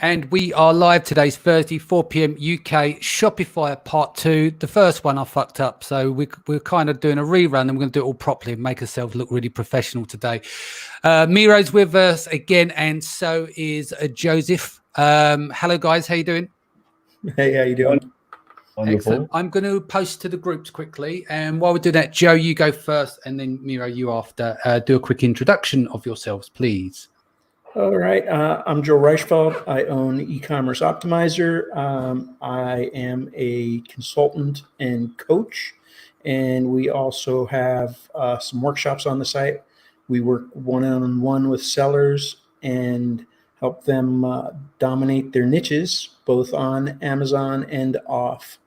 And we are live. Today's Thursday, 4 p.m. UK, Shopify part 2. The first one I fucked up, so we're kind of doing a rerun, and we're going to do it all properly and make ourselves look really professional today. Miro's with us again, and so is Joseph. Hello, guys. How you doing? Hey, how you doing? Wonderful. Excellent. I'm going to post to the groups quickly, and while we're doing that, Joe, you go first, and then Miro, you after. Do a quick introduction of yourselves, please. All right. I'm Joe Reichfeld. I own Ecommerce Optimizer. I am a consultant and coach, and we also have some workshops on the site. We work one-on-one with sellers and help them dominate their niches, both on Amazon and off.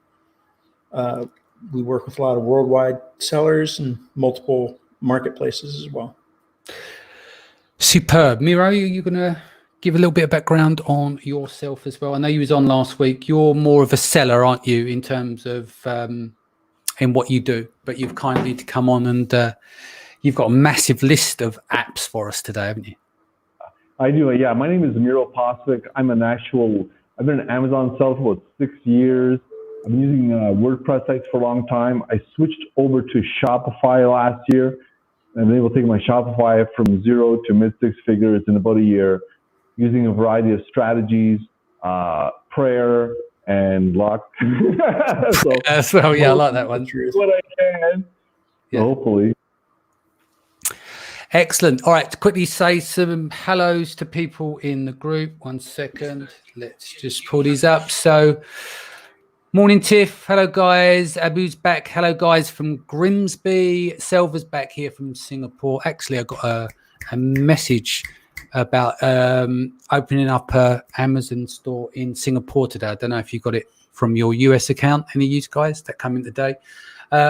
We work with a lot of worldwide sellers and multiple marketplaces as well. Superb. Miro, you're going to give a little bit of background on yourself as well. I know you was on last week. You're more of a seller, aren't you, in terms of in what you do, but you've kindly to come on and you've got a massive list of apps for us today, haven't you? I do. Yeah. My name is Miro Posvic. I've been an Amazon seller for about 6 years. I've been using WordPress sites for a long time. I switched over to Shopify last year. I've been able to take my Shopify from 0 to mid 6 figures in about a year using a variety of strategies, prayer, and luck. So yeah, I like that one. What I can. Yeah. So hopefully. Excellent. All right, quickly say some hellos to people in the group. 1 second. Let's just pull these up. So, morning, Tiff. Hello, guys. Abu's back. Hello, guys, from Grimsby. Selva's back here from Singapore. Actually, I got a message about opening up a Amazon store in Singapore today. I don't know if you got it from your US account. Any of you guys that come in today?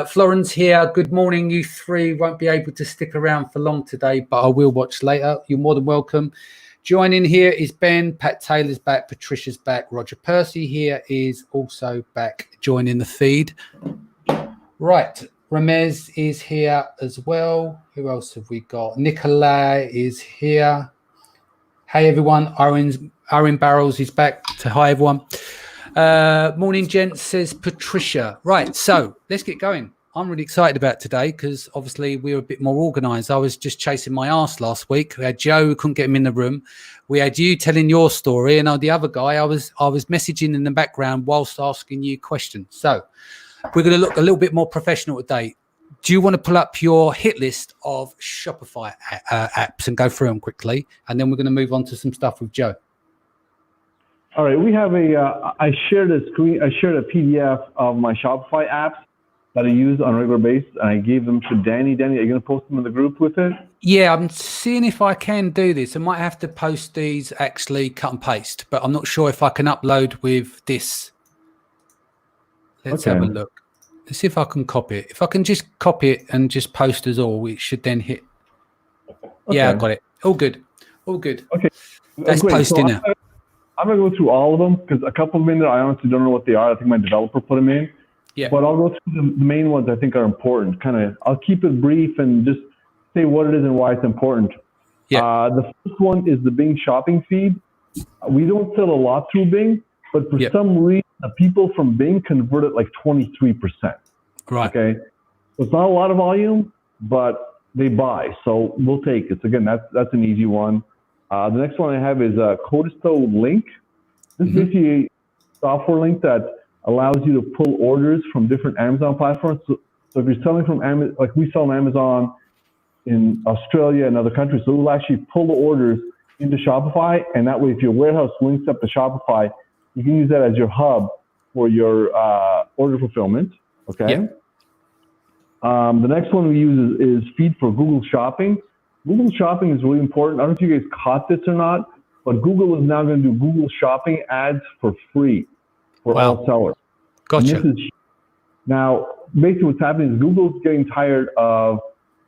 Florence here. Good morning, you three. Won't be able to stick around for long today, but I will watch later. You're more than welcome. Joining here is Ben. Pat Taylor's back. Patricia's back. Roger Percy here is also back joining the feed. Right. Ramez is here as well. Who else have we got? Nikolai is here. Hey, everyone. Owen Barrels is back. So hi, everyone. Morning, gents, says Patricia. Right. So let's get going. I'm really excited about today because obviously we're a bit more organized. I was just chasing my ass last week. We had Joe, we couldn't get him in the room. We had you telling your story, and the other guy, I was messaging in the background whilst asking you questions. So we're going to look a little bit more professional today. Do you want to pull up your hit list of Shopify apps and go through them quickly? And then we're going to move on to some stuff with Joe. All right. We have I shared a PDF of my Shopify apps that I use on a regular basis, and I gave them to Danny. Danny, are you going to post them in the group with it? Yeah, I'm seeing if I can do this. I might have to post these actually cut and paste, but I'm not sure if I can upload with this. Let's have a look. Let's see if I can copy it. If I can just copy it and just post as all, it should then hit. Okay. Yeah, I got it. All good. All good. Okay. That's posting now. I'm going to go through all of them because a couple of them in there, I honestly don't know what they are. I think my developer put them in. Yeah. But I'll go through the main ones I think are important. I'll keep it brief and just say what it is and why it's important. Yeah. The first one is the Bing shopping feed. We don't sell a lot through Bing, but for some reason, the people from Bing convert it like 23%. Right. Okay. So it's not a lot of volume, but they buy. So we'll take it. So again, that's an easy one. The next one I have is a Codisto link. This is basically a software link that allows you to pull orders from different Amazon platforms. So if you're selling from Amazon, like we sell on Amazon in Australia and other countries, so we'll actually pull the orders into Shopify. And that way, if your warehouse links up to Shopify, you can use that as your hub for your order fulfillment. Okay. Yeah. The next one we use is feed for Google Shopping. Google Shopping is really important. I don't know if you guys caught this or not, but Google is now going to do Google Shopping ads for free for all sellers. Gotcha. Now, basically what's happening is Google's getting tired of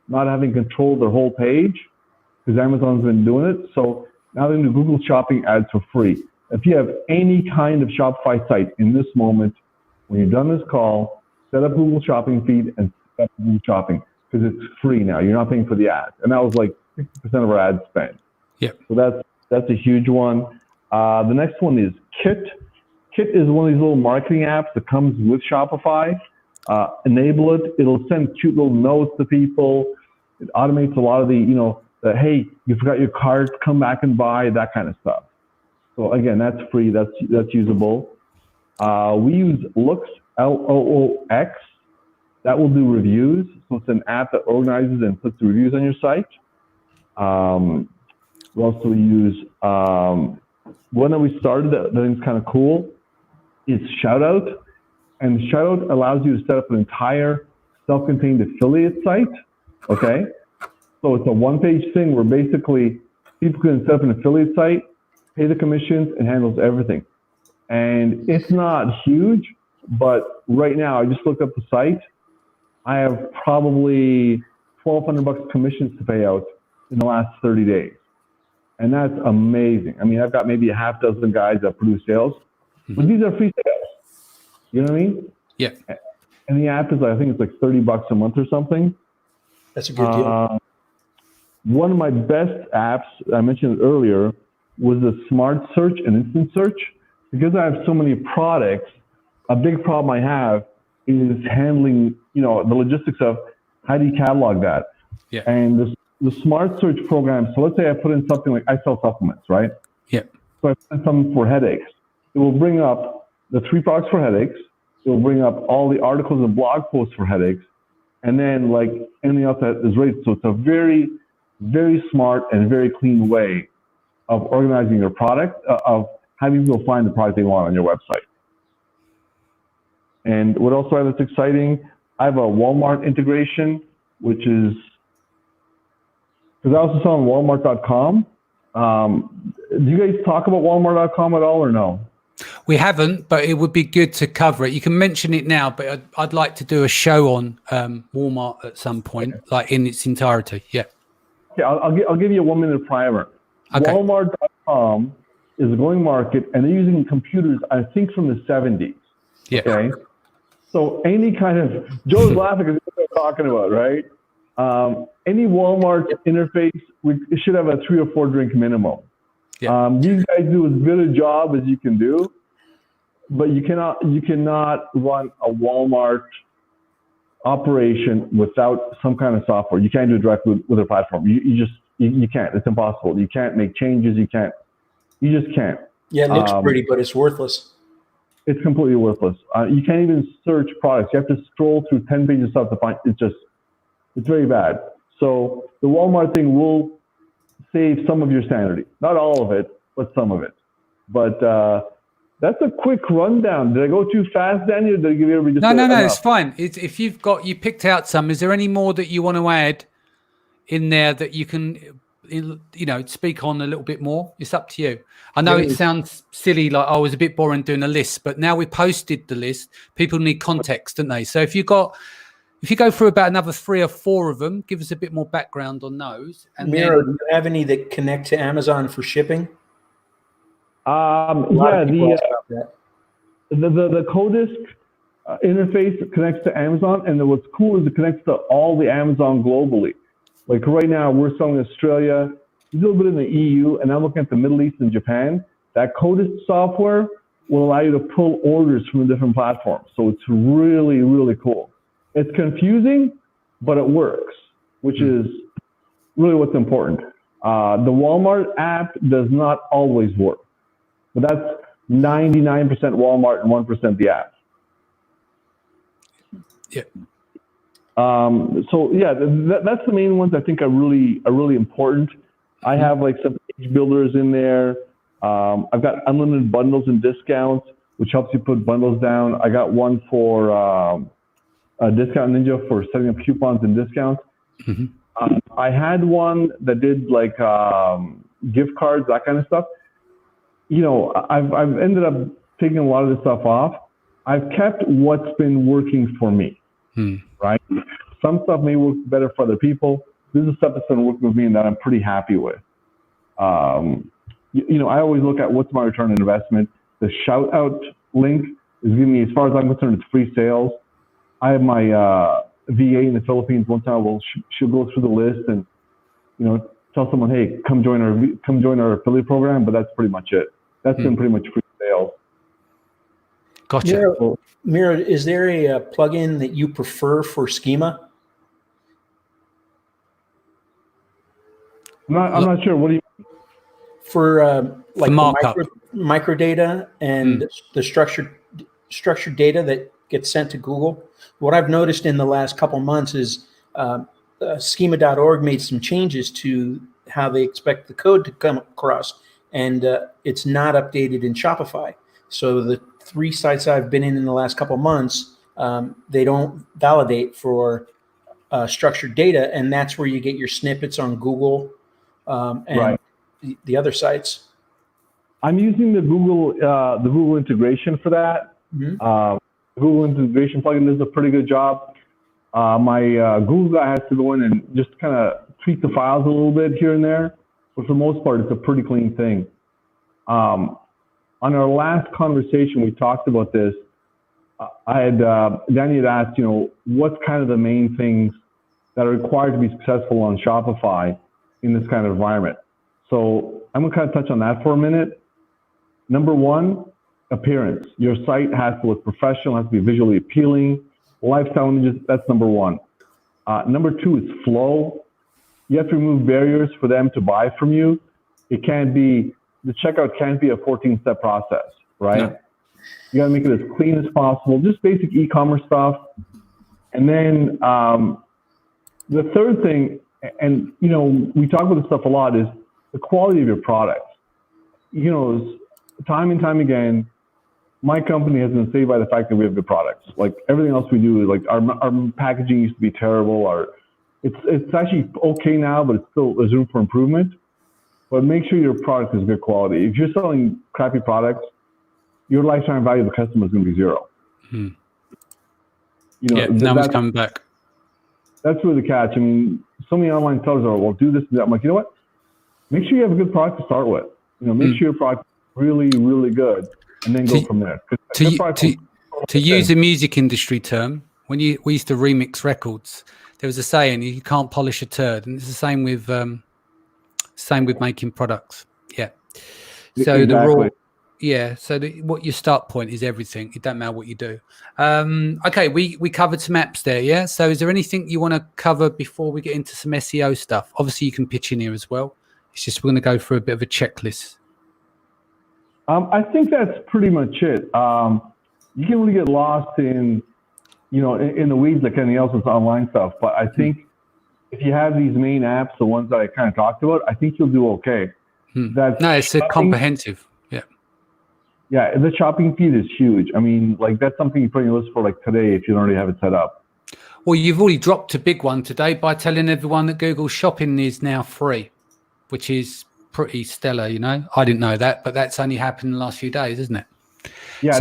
not having control of their whole page because Amazon's been doing it. So now they're going to do Google Shopping ads for free. If you have any kind of Shopify site in this moment, when you're done this call, set up Google Shopping feed and set up Google Shopping because it's free now. You're not paying for the ads. And that was like 60% of our ad spend. Yeah. So that's a huge one. The next one is Kit. Kit is one of these little marketing apps that comes with Shopify. Enable it. It'll send cute little notes to people. It automates a lot of the, hey, you forgot your card, come back and buy, that kind of stuff. So again, that's free. That's usable. We use Loox, Loox. That will do reviews. So it's an app that organizes and puts the reviews on your site. We also use one that we started that I think is kind of cool. It's Shoutout. And Shoutout allows you to set up an entire self-contained affiliate site. Okay. So it's a one-page thing where basically people can set up an affiliate site, pay the commissions, and handles everything. And it's not huge, but right now I just looked up the site. I have probably $1,200 commissions to pay out in the last 30 days. And that's amazing. I mean, I've got maybe a half dozen guys that produce sales, but these are free sales. You know what I mean? Yeah. And the app is, I think it's like $30 a month or something. That's a good deal. One of my best apps, I mentioned it earlier, was the Smart Search and Instant Search. Because I have so many products, a big problem I have is handling, the logistics of how do you catalog that? Yeah. And the Smart Search program, so let's say I put in something like, I sell supplements, right? Yeah. So I put in something for headaches. It will bring up the 3 products for headaches. It will bring up all the articles and blog posts for headaches. And then like anything else that is rated. So it's a very, very smart and very clean way of organizing your product, of having people find the product they want on your website. And what else do I have that's exciting? I have a Walmart integration, which is, because I also sell on Walmart.com. Do you guys talk about Walmart.com at all or no? We haven't, but it would be good to cover it. You can mention it now, but I'd like to do a show on Walmart at some point, like in its entirety. Yeah. Okay, I'll give you a 1-minute primer. Okay. Walmart.com is a going market, and they're using computers, I think, from the 70s. Yeah. Okay. So any kind of, Joe's laughing because that's what I'm talking about, right? Any Walmart interface, it should have a 3 or 4 drink minimum. Yeah. These guys do as good a job as you can do, but you cannot run a Walmart operation without some kind of software. You can't do it directly with their platform. You can't. It's impossible. You can't make changes. You just can't. Yeah, it looks pretty, but it's worthless. It's completely worthless. You can't even search products. You have to scroll through 10 pages of stuff to find. It's very bad. So the Walmart thing will save some of your sanity. Not all of it, but some of it. But that's a quick rundown. Did I go too fast, Daniel? Did I give you everybody just No, it's fine. If you picked out some, is there any more that you want to add in there that you can, speak on a little bit more? It's up to you. I know it sounds silly, like I was a bit boring doing a list, but now we posted the list. People need context, don't they? So if you go through about another 3 or 4 of them, give us a bit more background on those. And Miro, do you have any that connect to Amazon for shipping? Yeah, the Codisk interface connects to Amazon, and then what's cool is it connects to all the Amazon globally. Like right now, we're selling Australia, a little bit in the EU, and I'm looking at the Middle East and Japan. That Codisk software will allow you to pull orders from the different platforms. So it's really, really cool. It's confusing, but it works, which is really what's important. The Walmart app does not always work, but that's 99% Walmart and 1% the app. Yeah. So yeah, that's the main ones I think are really important. I have like some page builders in there. I've got unlimited bundles and discounts, which helps you put bundles down. I got one for Discount Ninja for setting up coupons and discounts. I had one that did like gift cards, that kind of stuff. I've ended up taking a lot of this stuff off. I've kept what's been working for me, right? Some stuff may work better for other people. This is stuff that's been working with me and that I'm pretty happy with. I always look at what's my return on investment. The shout out link is giving me, as far as I'm concerned, it's free sales. I have my VA in the Philippines. Once in a while, she'll go through the list and, tell someone, hey, come join our affiliate program. But that's pretty much it. That's been pretty much free sales. Gotcha. Mira, is there a plugin that you prefer for schema? I'm not sure. What do you For like markup. the microdata and the structured data that gets sent to Google? What I've noticed in the last couple months is schema.org made some changes to how they expect the code to come across, and it's not updated in Shopify. So the 3 sites I've been in the last couple months, they don't validate for structured data, and that's where you get your snippets on Google and Right. the other sites. I'm using the Google integration for that. Mm-hmm. Google integration plugin does a pretty good job. My Google guy has to go in and just kind of tweak the files a little bit here and there, but for the most part, it's a pretty clean thing. On our last conversation, we talked about this. Danny had asked, what's kind of the main things that are required to be successful on Shopify in this kind of environment. So I'm going to kind of touch on that for a minute. Number 1, appearance. Your site has to look professional, has to be visually appealing. Lifestyle images, that's number 1. Number 2 is flow. You have to remove barriers for them to buy from you. The checkout can't be a 14-step process, right? No. You got to make it as clean as possible, just basic e-commerce stuff. And then the third thing, and we talk about this stuff a lot, is the quality of your products. Time and time again, my company has been saved by the fact that we have good products. Like everything else we do, like our packaging used to be terrible. It's actually okay now, but there's room for improvement. But make sure your product is good quality. If you're selling crappy products, your lifetime value of the customer is going to be 0. No one's coming back. That's really the catch. I mean, so many online sellers are, well, do this and that. I'm like, you know what? Make sure you have a good product to start with. Make sure your product is really, really good, and then go from there. To use a music industry term, when we used to remix records, there was a saying, you can't polish a turd, and it's the same with making products. Yeah. So exactly. What your start point is everything. It don't matter what you do. Okay, we covered some apps there, yeah? So is there anything you want to cover before we get into some SEO stuff? Obviously, you can pitch in here as well. It's just we're going to go through a bit of a checklist. I think that's pretty much it. You can really get lost in the weeds like anything else with online stuff. But I think if you have these main apps, the ones that I kind of talked about, I think you'll do okay. It's a comprehensive. Yeah, the shopping feed is huge. I mean, like that's something you put on your list for like today if you don't already have it set up. Well, you've already dropped a big one today by telling everyone that Google Shopping is now free, which is pretty stellar, I didn't know that, but that's only happened in the last few days, isn't it? Yeah.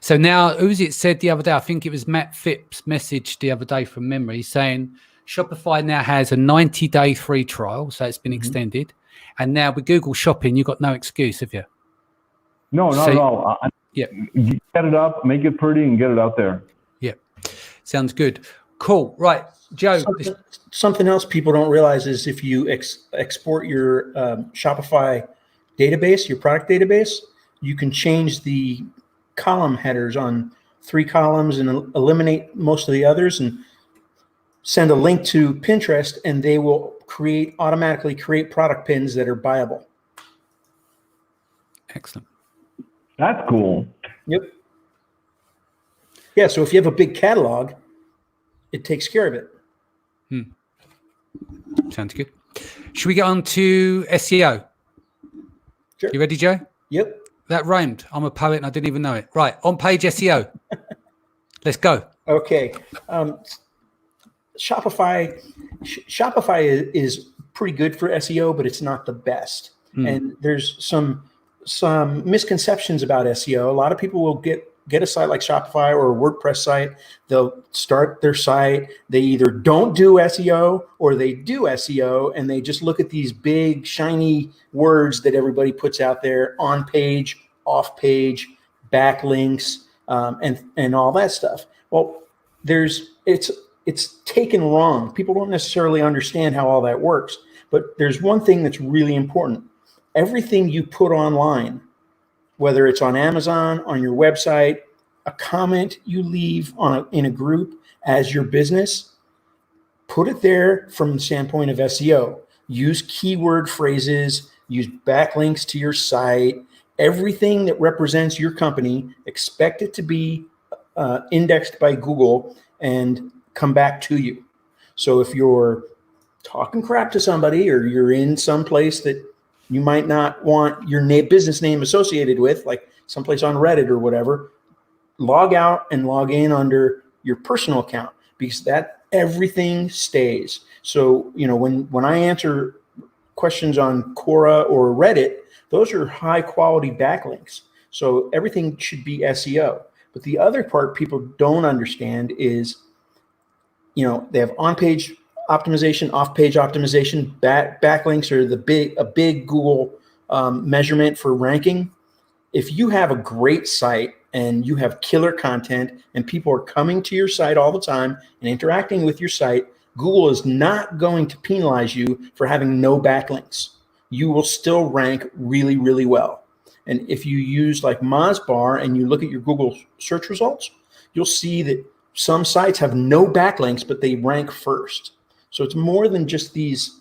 So now, who was it said the other day? I think it was Matt Phipps messaged the other day from memory saying Shopify now has a 90-day free trial, so it's been extended. And now with Google Shopping, you've got no excuse, have you? No, not at all. You get it up, make it pretty, and get it out there. Yeah, sounds good. Cool. Right, Joe. Something else people don't realize is if you export your Shopify database, your product database, you can change the column headers on 3 columns and eliminate most of the others and send a link to Pinterest, and they will automatically create product pins that are buyable. Excellent. That's cool. Yep. Yeah, so if you have a big catalog, it takes care of it. Sounds good. Should we get on to SEO? Sure. You ready, Joe? Yep. That rhymed. I'm a poet and I didn't even know it. Right, on page SEO. Let's go. Okay. Shopify is pretty good for SEO, but it's not the best. And there's some misconceptions about SEO. A lot of people will get a site like Shopify or a WordPress site. They'll start their site. They either don't do SEO or they do SEO, and they just look at these big shiny words that everybody puts out there: on page, off page, backlinks, and all that stuff. Well, it's taken wrong. People don't necessarily understand how all that works. But there's one thing that's really important. everything you put online, whether it's on Amazon, on your website, a comment you leave in a group as your business, put it there from the standpoint of SEO. Use keyword phrases, use backlinks to your site, everything that represents your company, expect it to be indexed by Google and come back to you. So if you're talking crap to somebody, or you're in some place that you might not want your business name associated with, like someplace on Reddit or whatever, log out and log in under your personal account, because that everything stays. So, when I answer questions on Quora or Reddit, those are high quality backlinks. So everything should be SEO. But the other part people don't understand is, they have on-page optimization, off-page optimization. Backlinks are a big Google measurement for ranking. If you have a great site and you have killer content and people are coming to your site all the time and interacting with your site, Google is not going to penalize you for having no backlinks. You will still rank really, really well. And if you use like Mozbar and you look at your Google search results, you'll see that some sites have no backlinks, but they rank first. So it's more than just these,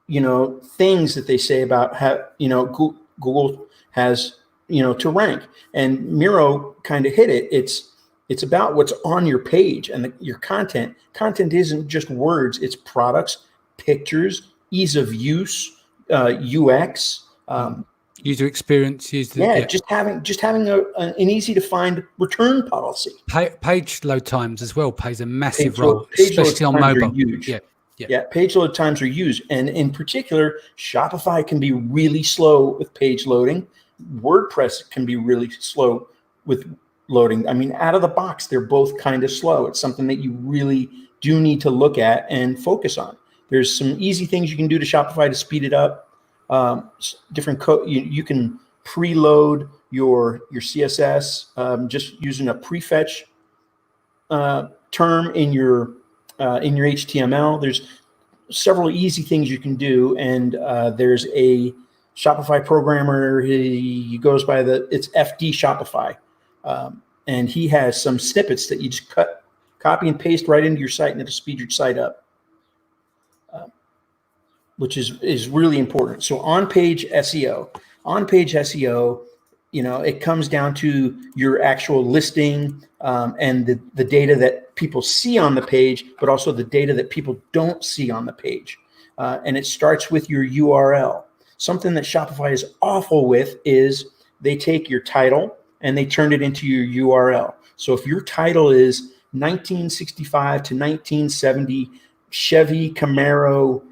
things that they say about how, Google has, to rank. And Miro kind of hit it. It's about what's on your page and your content. Content isn't just words; it's products, pictures, ease of use, UX, user experience. just having an easy to find return policy. Page load times as well plays a massive Page role, especially on mobile. Huge. Yeah, page load times are huge, and in particular, Shopify can be really slow with page loading. WordPress can be really slow with loading. I mean, out of the box, they're both kind of slow. It's something that you really do need to look at and focus on. There's some easy things you can do to Shopify to speed it up. Different code. You can preload your CSS just using a prefetch term in your HTML. There's several easy things you can do, and there's a Shopify programmer. He goes by it's FD Shopify, and he has some snippets that you just copy and paste right into your site, and it'll speed your site up, which is really important. So on-page SEO, it comes down to your actual listing and the data that people see on the page, but also the data that people don't see on the page. And it starts with your URL. Something that Shopify is awful with is they take your title and they turn it into your URL. So if your title is 1965 to 1970 Chevy Camaro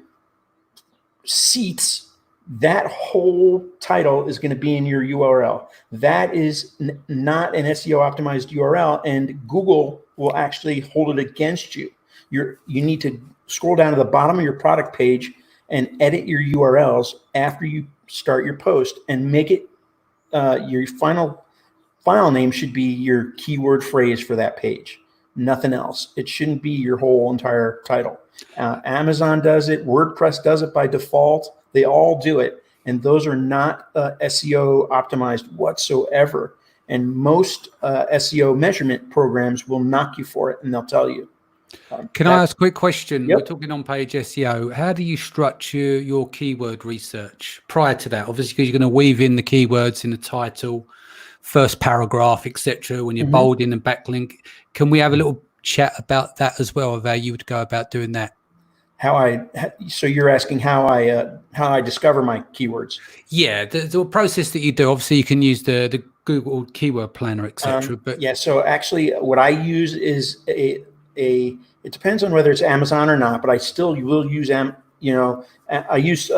seats, that whole title is going to be in your URL. That is not an SEO optimized URL, and Google will actually hold it against you. You need to scroll down to the bottom of your product page and edit your URLs after you start your post, and make it your final file name should be your keyword phrase for that page. Nothing else. It shouldn't be your whole entire title. Amazon does it. WordPress does it by default. They all do it. And those are not SEO optimized whatsoever. And most SEO measurement programs will knock you for it, and they'll tell you. Can I ask a quick question? Yep. We're talking on page SEO. How do you structure your keyword research prior to that? Obviously, because you're going to weave in the keywords in the title, first paragraph, etc. when you're bolding and backlink. Can we have a little chat about that as well, of how you would go about doing that? So you're asking how I discover my keywords? Yeah, the process that you do. Obviously, you can use the Google Keyword Planner, etc. But yeah, so actually, what I use is it depends on whether it's Amazon or not, but I still will use I use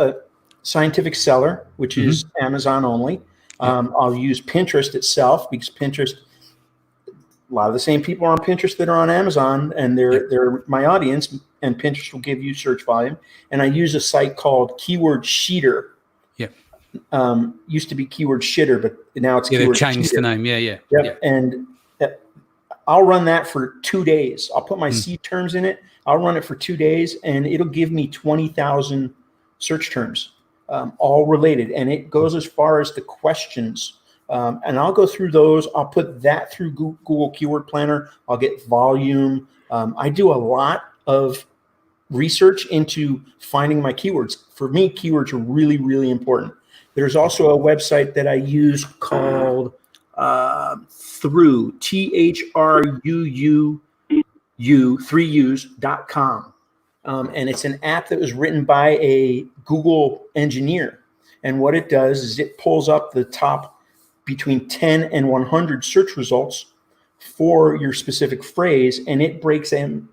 Scientific Seller, which is Amazon only. I'll use Pinterest itself, because Pinterest, a lot of the same people are on Pinterest that are on Amazon, and they're my audience, and Pinterest will give you search volume. And I use a site called Keyword Sheeter. Used to be Keyword Shitter, but now it's Keyword they've changed Sheeter. the name. Yeah. And I'll run that for 2 days. I'll put my seed terms in it. I'll run it for 2 days, and it'll give me 20,000 search terms. all related. And it goes as far as the questions. And I'll go through those. I'll put that through Google Keyword Planner. I'll get volume. I do a lot of research into finding my keywords. For me, keywords are really, really important. There's also a website that I use called Through, THRUU3Us.com. And it's an app that was written by a Google engineer. And what it does is it pulls up the top between 10 and 100 search results for your specific phrase, and it breaks them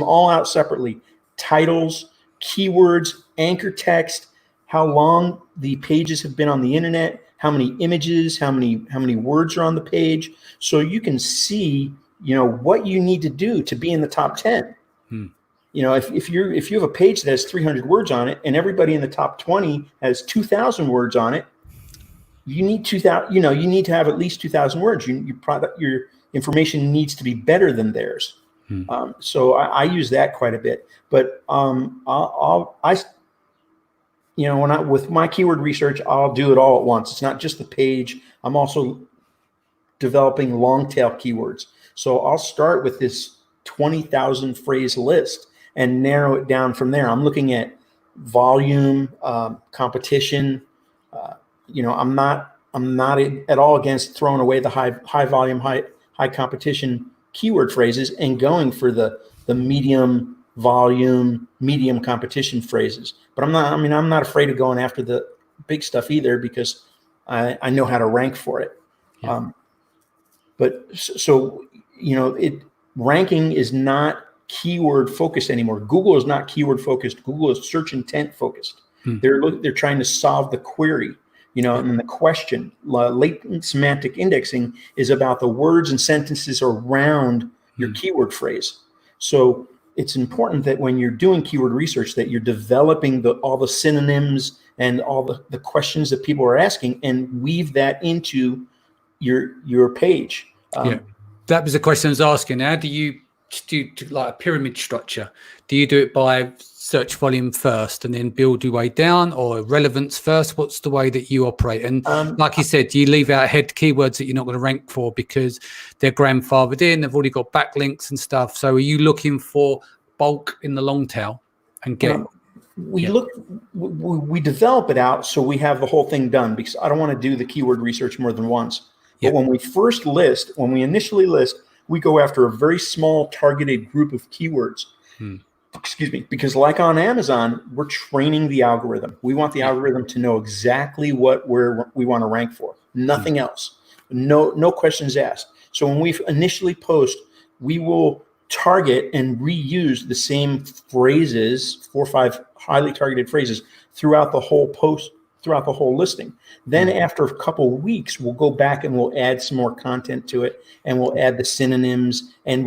all out separately. Titles, keywords, anchor text, how long the pages have been on the internet, how many images, how many words are on the page, so you can see, what you need to do to be in the top 10. If you have a page that has 300 words on it and everybody in the top 20 has 2,000 words on it, you need 2,000. You need to have at least 2,000 words. Your information needs to be better than theirs. So I use that quite a bit. But with my keyword research, I'll do it all at once. It's not just the page. I'm also developing long tail keywords. So I'll start with this 20,000 phrase list and narrow it down from there. I'm looking at volume, competition. I'm not at all against throwing away the high volume, high competition keyword phrases and going for the medium volume, medium competition phrases. But I'm not afraid of going after the big stuff either, because I know how to rank for it. Yeah. Ranking is not keyword focused anymore. Google is not keyword focused. Google is search intent focused. They're trying to solve the query. And the question. Latent semantic indexing is about the words and sentences around your keyword phrase. So it's important that when you're doing keyword research, that you're developing all the synonyms and all the questions that people are asking, and weave that into your page. That was the question I was asking. How do you do like a pyramid structure? Do you do it by search volume first and then build your way down, or relevance first? What's the way that you operate? And like you said, do you leave out head keywords that you're not going to rank for because they're grandfathered in, they've already got backlinks and stuff? So are you looking for bulk in the long tail and get... We develop it out so we have the whole thing done, because I don't want to do the keyword research more than once. But when we initially list, we go after a very small targeted group of keywords. Excuse me, because like on Amazon, we're training the algorithm. We want the algorithm to know exactly what we want to rank for, nothing else. No questions asked. So when we initially post, we will target and reuse the same phrases, 4 or 5 highly targeted phrases throughout the whole post, throughout the whole listing. Then after a couple of weeks, we'll go back and we'll add some more content to it, and we'll add the synonyms, and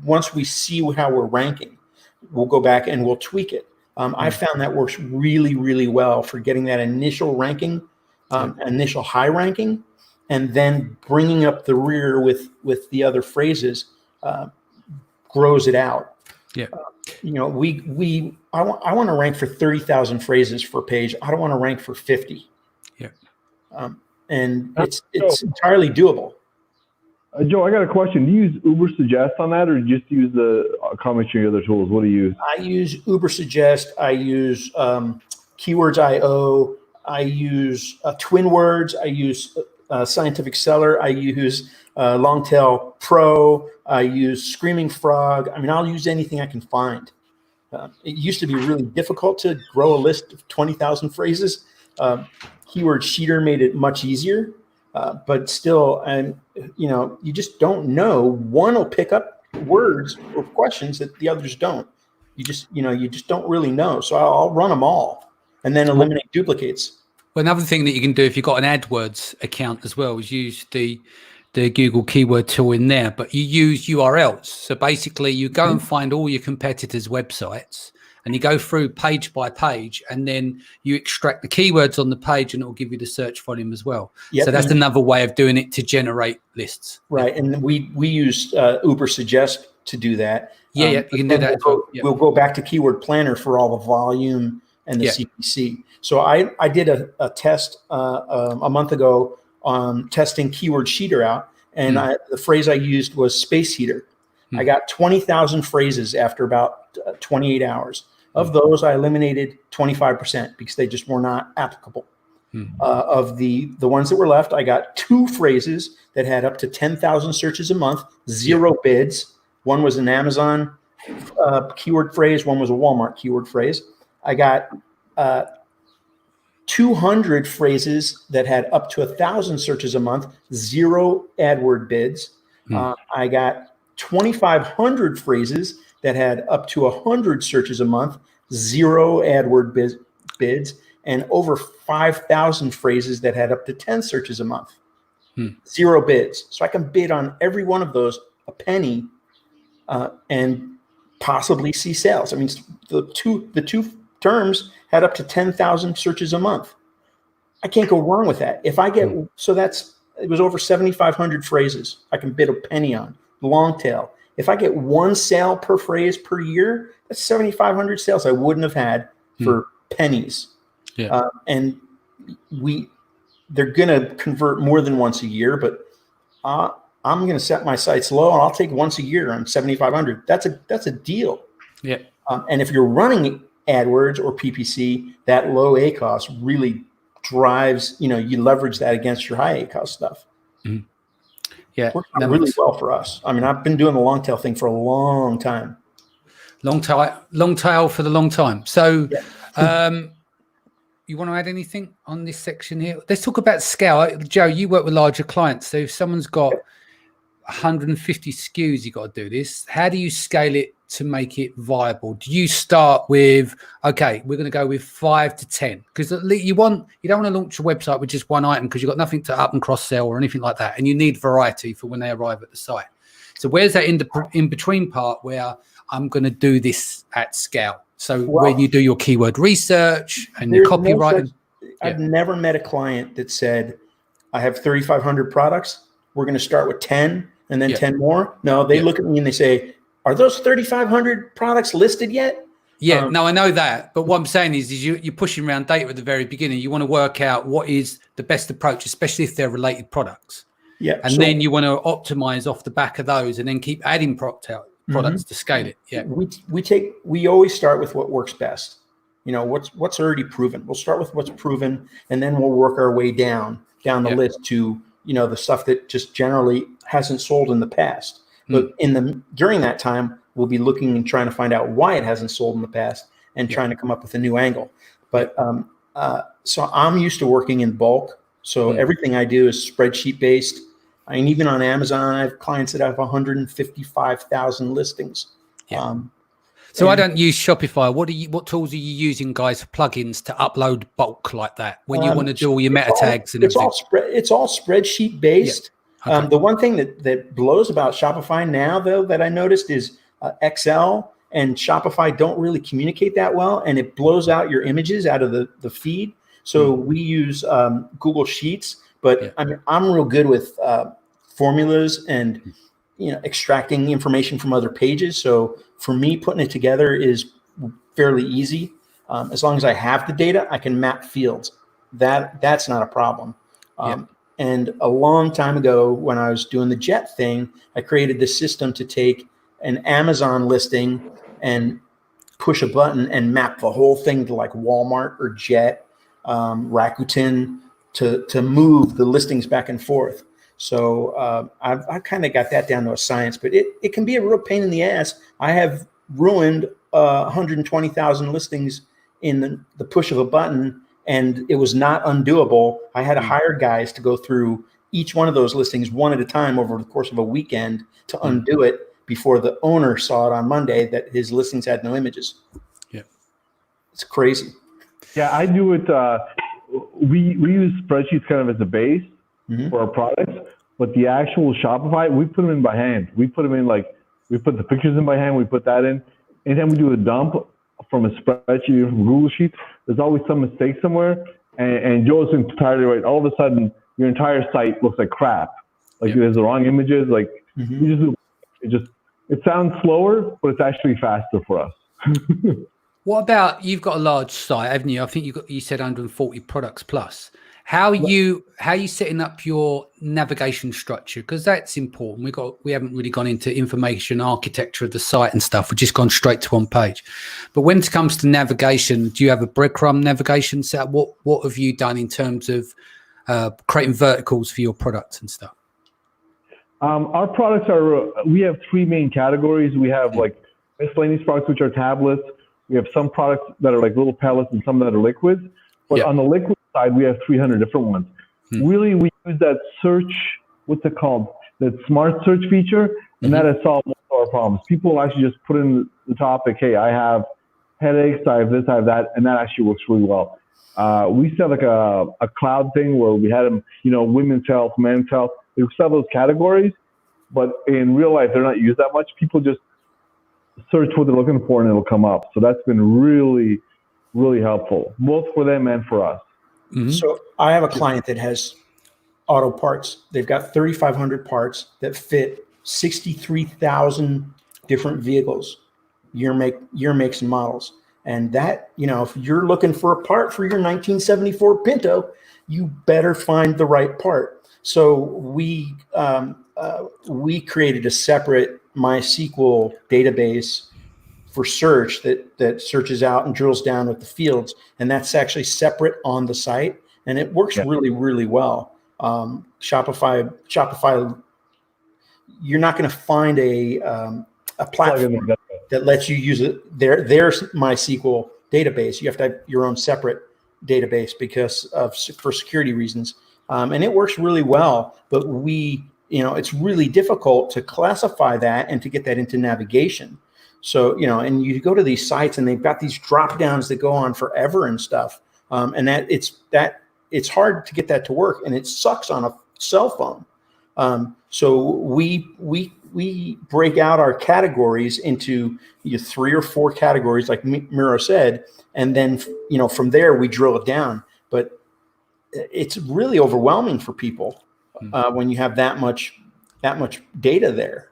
once we see how we're ranking, we'll go back and we'll tweak it. I found that works really, really well for getting that initial ranking, initial high ranking, and then bringing up the rear with the other phrases grows it out. I want to rank for 30,000 phrases per page. I don't want to rank for 50. And it's entirely doable. Joe, I got a question. Do you use Uber Suggest on that, or just use the combination of other tools? What do you use? I use Uber Suggest. I use Keywords.io. I use TwinWords. I use Scientific Seller. I use Longtail Pro. I use Screaming Frog. I'll use anything I can find. It used to be really difficult to grow a list of 20,000 phrases. Keyword Sheeter made it much easier, but still, you just don't know. One will pick up words or questions that the others don't. You just don't really know. So I'll run them all and then eliminate duplicates. Well, another thing that you can do if you've got an AdWords account as well is use the Google keyword tool in there, but you use URLs. So basically you go and find all your competitors' websites, and you go through page by page, and then you extract the keywords on the page, and it will give you the search volume as well. So that's another way of doing it to generate lists. Right. And we use Uber Suggest to do that. You can do that as well. We'll go back to Keyword Planner for all the volume and the CPC. So I did a test a month ago on testing keyword sheeter out, and the phrase I used was space heater. I got 20,000 phrases after about 28 hours. Of those, I eliminated 25% because they just were not applicable. Of the ones that were left, I got 2 phrases that had up to 10,000 searches a month, 0 bids. One was an Amazon keyword phrase, one was a Walmart keyword phrase. I got 200 phrases that had up to 1,000 searches a month, 0 AdWord bids. I got 2,500 phrases that had up to 100 searches a month, 0 AdWord bids, and over 5,000 phrases that had up to 10 searches a month, 0 bids. So I can bid on every one of those a penny and possibly see sales. I mean, the two terms had up to 10,000 searches a month. I can't go wrong with that. If I get, it was over 7,500 phrases I can bid a penny on, long tail. If I get 1 sale per phrase per year, that's 7,500 sales I wouldn't have had for pennies. And they're going to convert more than once a year, but I'm going to set my sights low, and I'll take once a year on 7,500. That's a deal. And if you're running AdWords or PPC, that low ACoS really drives, you leverage that against your high ACoS stuff. Worked out really well for us. I mean, I've been doing the long tail thing for a long time. Long tail for the long time. So, you want to add anything on this section here? Let's talk about scale. Joe, you work with larger clients. So if someone's got 150 SKUs, you got to do this. How do you scale it to make it viable? Do you start with, okay, we're going to go with 5 to 10? Because you don't want to launch a website with just one item because you've got nothing to up and cross sell or anything like that. And you need variety for when they arrive at the site. So where's that in between part where I'm going to do this at scale? So when you do your keyword research and your copywriting. I've never met a client that said, I have 3,500 products. We're going to start with 10 and then 10 more. No, they look at me and they say, are those 3,500 products listed yet? No, I know that. But what I'm saying is you're pushing around data at the very beginning. You want to work out what is the best approach, especially if they're related products. And then you want to optimize off the back of those and then keep adding products to scale it. We always start with what works best. What's already proven. We'll start with what's proven, and then we'll work our way down the list to the stuff that just generally hasn't sold in the past. But during that time, we'll be looking and trying to find out why it hasn't sold in the past and trying to come up with a new angle. But so I'm used to working in bulk. So everything I do is spreadsheet based. I mean, even on Amazon, I have clients that have 155,000 listings. So I don't use Shopify. What tools are you using, guys, for plugins to upload bulk like that when you want to do all your meta tags and everything? It's all spreadsheet based. The one thing that blows about Shopify now, though, that I noticed is Excel and Shopify don't really communicate that well, and it blows out your images out of the feed. So we use Google Sheets, but I'm real good with formulas and extracting information from other pages. So for me, putting it together is fairly easy. As long as I have the data, I can map fields. That's not a problem. And a long time ago, when I was doing the Jet thing, I created this system to take an Amazon listing and push a button and map the whole thing to like Walmart or Jet, Rakuten, to move the listings back and forth. So I've kind of got that down to a science, but it can be a real pain in the ass. I have ruined 120,000 listings in the push of a button, and it was not undoable. I had to hire guys to go through each one of those listings one at a time over the course of a weekend to undo it before the owner saw it on Monday that his listings had no images. It's crazy. I do it. We use spreadsheets kind of as a base for our products, but the actual Shopify, we put them in by hand. We put them in we put the pictures in by hand. We put that in. Anytime we do a dump from a spreadsheet or from Google Sheets, there's always some mistake somewhere. And Joe's entirely right. All of a sudden, your entire site looks like crap. There's the wrong images. It sounds slower, but it's actually faster for us. What about, you've got a large site, haven't you? I think you said 140 products plus. How are you setting up your navigation structure? Because that's important. We haven't really gone into information architecture of the site and stuff. We've just gone straight to one page. But when it comes to navigation, do you have a breadcrumb navigation set up? What have you done in terms of creating verticals for your products and stuff? Our products we have three main categories. We have like miscellaneous products, which are tablets. We have some products that are like little pellets and some that are liquids. But on the liquid side, we have 300 different ones. Really, we use that search, what's it called? That smart search feature, and that has solved most of our problems. People will actually just put in the topic, hey, I have headaches, I have this, I have that, and that actually works really well. We sell like a cloud thing where we had them, women's health, men's health. We sell those categories, but in real life, they're not used that much. People just search what they're looking for and it'll come up. So that's been really, really helpful, both for them and for us. So I have a client that has auto parts. They've got 3,500 parts that fit 63,000 different vehicles, year makes and models. And that, if you're looking for a part for your 1974 Pinto, you better find the right part. So we created a separate MySQL database for search that searches out and drills down with the fields, and that's actually separate on the site, and it works really, really well. Shopify, you're not going to find a platform that lets you use their MySQL database. You have to have your own separate database for security reasons, and it works really well. But it's really difficult to classify that and to get that into navigation. So, and you go to these sites and they've got these drop downs that go on forever and stuff. And it's hard to get that to work, and it sucks on a cell phone. So we break out our categories into 3 or 4 categories, like Miro said, and then, from there we drill it down. But it's really overwhelming for people when you have that much data there.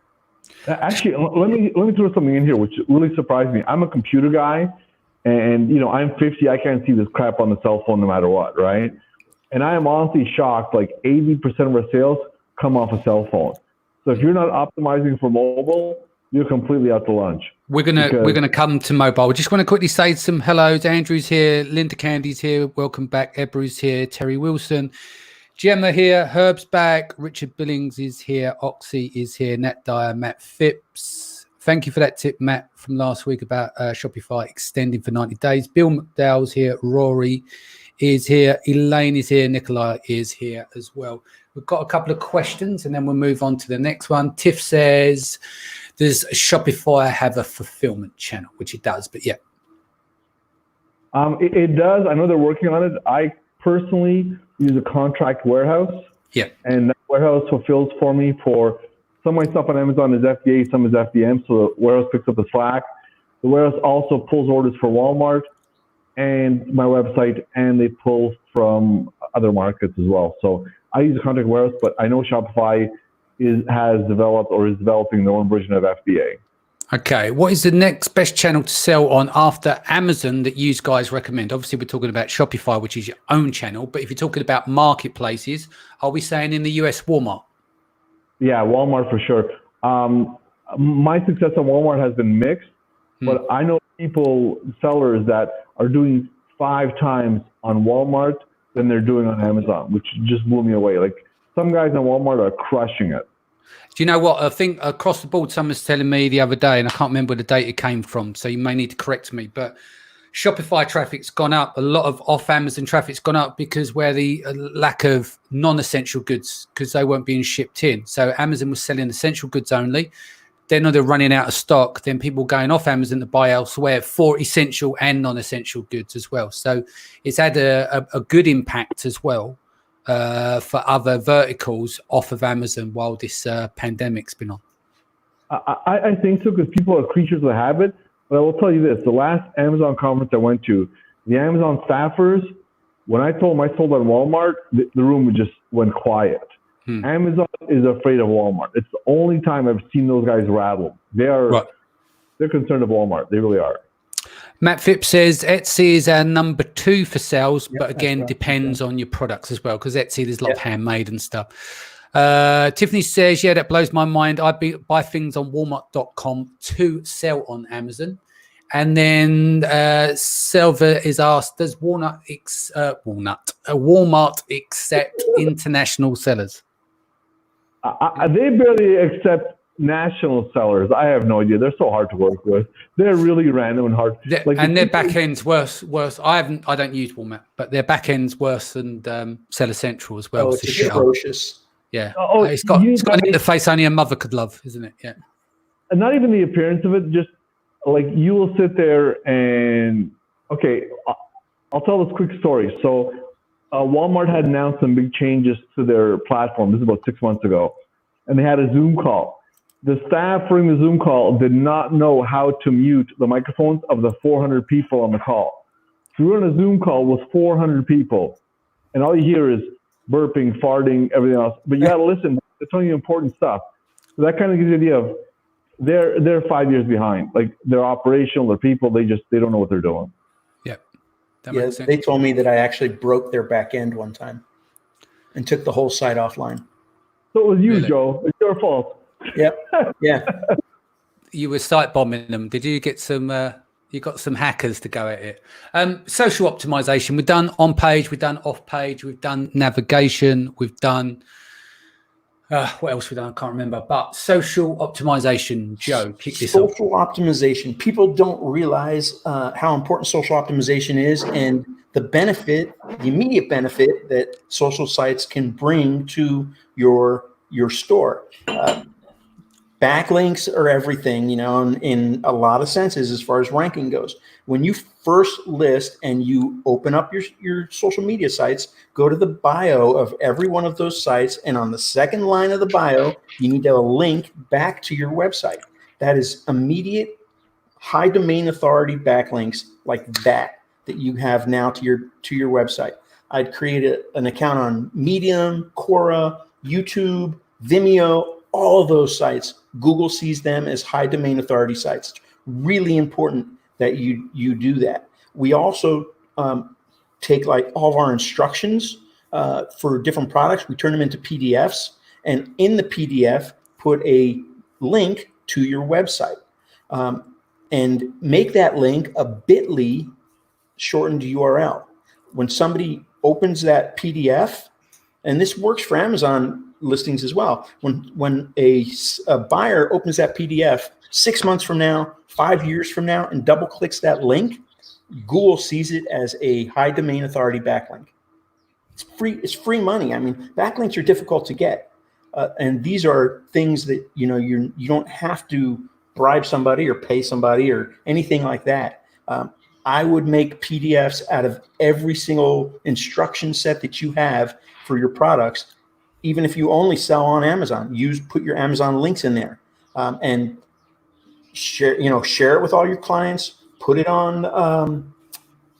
Actually, let me throw something in here, which really surprised me. I'm a computer guy, and I'm 50. I can't see this crap on the cell phone no matter what, right? And I am honestly shocked. Like 80% of our sales come off a cell phone. So if you're not optimizing for mobile, you're completely out to lunch. We're gonna come to mobile. We just want to quickly say some hellos. Andrew's here, Linda Candy's here. Welcome back. Ebru's here. Terry Wilson. Gemma here, Herb's back, Richard Billings is here, Oxy is here, Nat Dyer, Matt Phipps. Thank you for that tip, Matt, from last week about Shopify extending for 90 days. Bill McDowell's here, Rory is here, Elaine is here, Nikolai is here as well. We've got a couple of questions and then we'll move on to the next one. Tiff says, does Shopify have a fulfillment channel? Which it does, but yeah. It does. I know they're working on it. I personally use a contract warehouse. Yeah. And that warehouse fulfills for me for some of my stuff on Amazon is FBA, some is FBM. So the warehouse picks up the slack. The warehouse also pulls orders for Walmart and my website, and they pull from other markets as well. So I use a contract warehouse, but I know Shopify has developed or is developing their own version of FBA. Okay, what is the next best channel to sell on after Amazon that you guys recommend? Obviously, we're talking about Shopify, which is your own channel, but if you're talking about marketplaces, are we saying in the US, Walmart? Yeah, Walmart for sure. My success on Walmart has been mixed, but I know sellers that are doing 5 times on Walmart than they're doing on Amazon, which just blew me away. Like some guys on Walmart are crushing it. Do you know what? I think across the board, someone's telling me the other day, and I can't remember where the data came from, so you may need to correct me, but Shopify traffic's gone up. A lot of off-Amazon traffic's gone up because where the lack of non-essential goods, because they weren't being shipped in. So Amazon was selling essential goods only. Then they're running out of stock. Then people going off Amazon to buy elsewhere for essential and non-essential goods as well. So it's had a good impact as well. For other verticals off of Amazon while this pandemic's been on? I think so, because people are creatures of habit. But I will tell you this, the last Amazon conference I went to, the Amazon staffers, when I told them I sold on Walmart, the room just went quiet. Amazon is afraid of Walmart. It's the only time I've seen those guys rattle. They're concerned of Walmart. They really are. Matt Phipps says Etsy is our number 2 for sales, Yep, but again, right. depends on your products as well, because Etsy, there's a lot of handmade and stuff. Tiffany says, yeah, that blows my mind. I buy things on Walmart.com to sell on Amazon. And then Selva is asked, does Walmart accept international sellers? They barely accept national sellers. I have no idea. They're so hard to work with. They're really random and hard. And their back end's worse. I don't use Walmart, but their back end's worse than Seller Central as well. Oh, it's atrocious. Yeah. It's got an interface only a mother could love, isn't it? Yeah. And not even the appearance of it, just like you will sit there and, okay, I'll tell this quick story. So Walmart had announced some big changes to their platform. This is about 6 months ago. And they had a Zoom call. The staff during the Zoom call did not know how to mute the microphones of the 400 people on the call. So we're on a Zoom call with 400 people, and all you hear is burping, farting, everything else. But you got to listen. They're telling you important stuff. So that kind of gives you the idea of they're 5 years behind. Like, they're operational, they're people, they don't know what they're doing. Yeah. Yeah, they told me that I actually broke their back end one time and took the whole site offline. So it was you, really? Joe. It's your fault. Yep. Yeah. You were site bombing them. Did you get some? You got some hackers to go at it. Social optimization. We've done on page. We've done off page. We've done navigation. We've done. What else we've done? I can't remember. But social optimization. Joe, kick this off. Social optimization. People don't realize how important social optimization is, and the immediate benefit that social sites can bring to your store. Backlinks are everything, in a lot of senses as far as ranking goes. When you first list and you open up your social media sites, go to the bio of every one of those sites, and on the second line of the bio, you need to have a link back to your website. That is immediate high domain authority backlinks like that you have now to your website. I'd create an account on Medium, Quora, YouTube, Vimeo, all of those sites. Google sees them as high domain authority sites. It's really important that you do that. We also take like all of our instructions for different products. We turn them into PDFs, and in the PDF, put a link to your website, and make that link a bit.ly shortened URL. When somebody opens that PDF, and this works for Amazon listings as well. When a buyer opens that PDF 6 months from now, 5 years from now, and double clicks that link, Google sees it as a high domain authority backlink. It's free. It's free money. I mean, backlinks are difficult to get, and these are things that you don't have to bribe somebody or pay somebody or anything like that. I would make PDFs out of every single instruction set that you have for your products. Even if you only sell on Amazon, put your Amazon links in there, and share it with all your clients. Put it on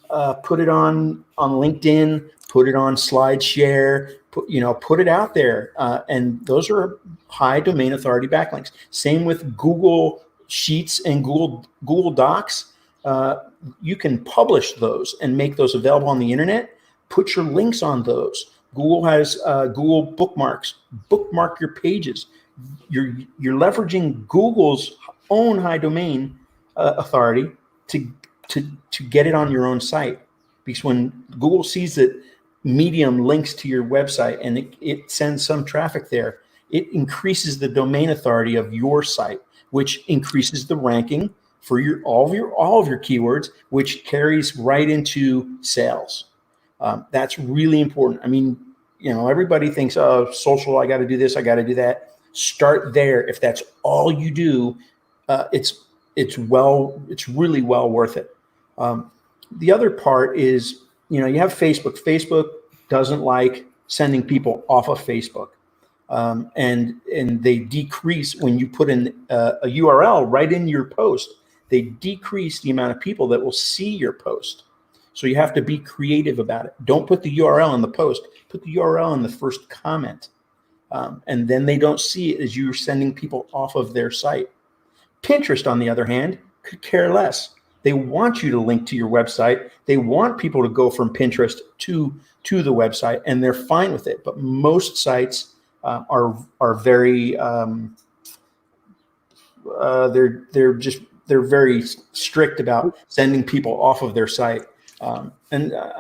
LinkedIn. Put it on SlideShare. Put it out there, and those are high domain authority backlinks. Same with Google Sheets and Google Docs. You can publish those and make those available on the internet. Put your links on those. Google has Google bookmarks. Bookmark your pages. You're leveraging Google's own high domain authority to get it on your own site. Because when Google sees that Medium links to your website and it sends some traffic there, it increases the domain authority of your site, which increases the ranking for all of your keywords, which carries right into sales. That's really important. I mean, everybody thinks, oh, social, I got to do this, I got to do that. Start there. If that's all you do, it's really well worth it. The other part is, you have Facebook. Facebook doesn't like sending people off of Facebook, and they decrease when you put in a URL right in your post. They decrease the amount of people that will see your post. So you have to be creative about it. Don't put the URL in the post. Put the URL in the first comment. And then they don't see it as you're sending people off of their site. Pinterest, on the other hand, could care less. They want you to link to your website. They want people to go from Pinterest to the website, and they're fine with it. But most sites are very they're very strict about sending people off of their site. I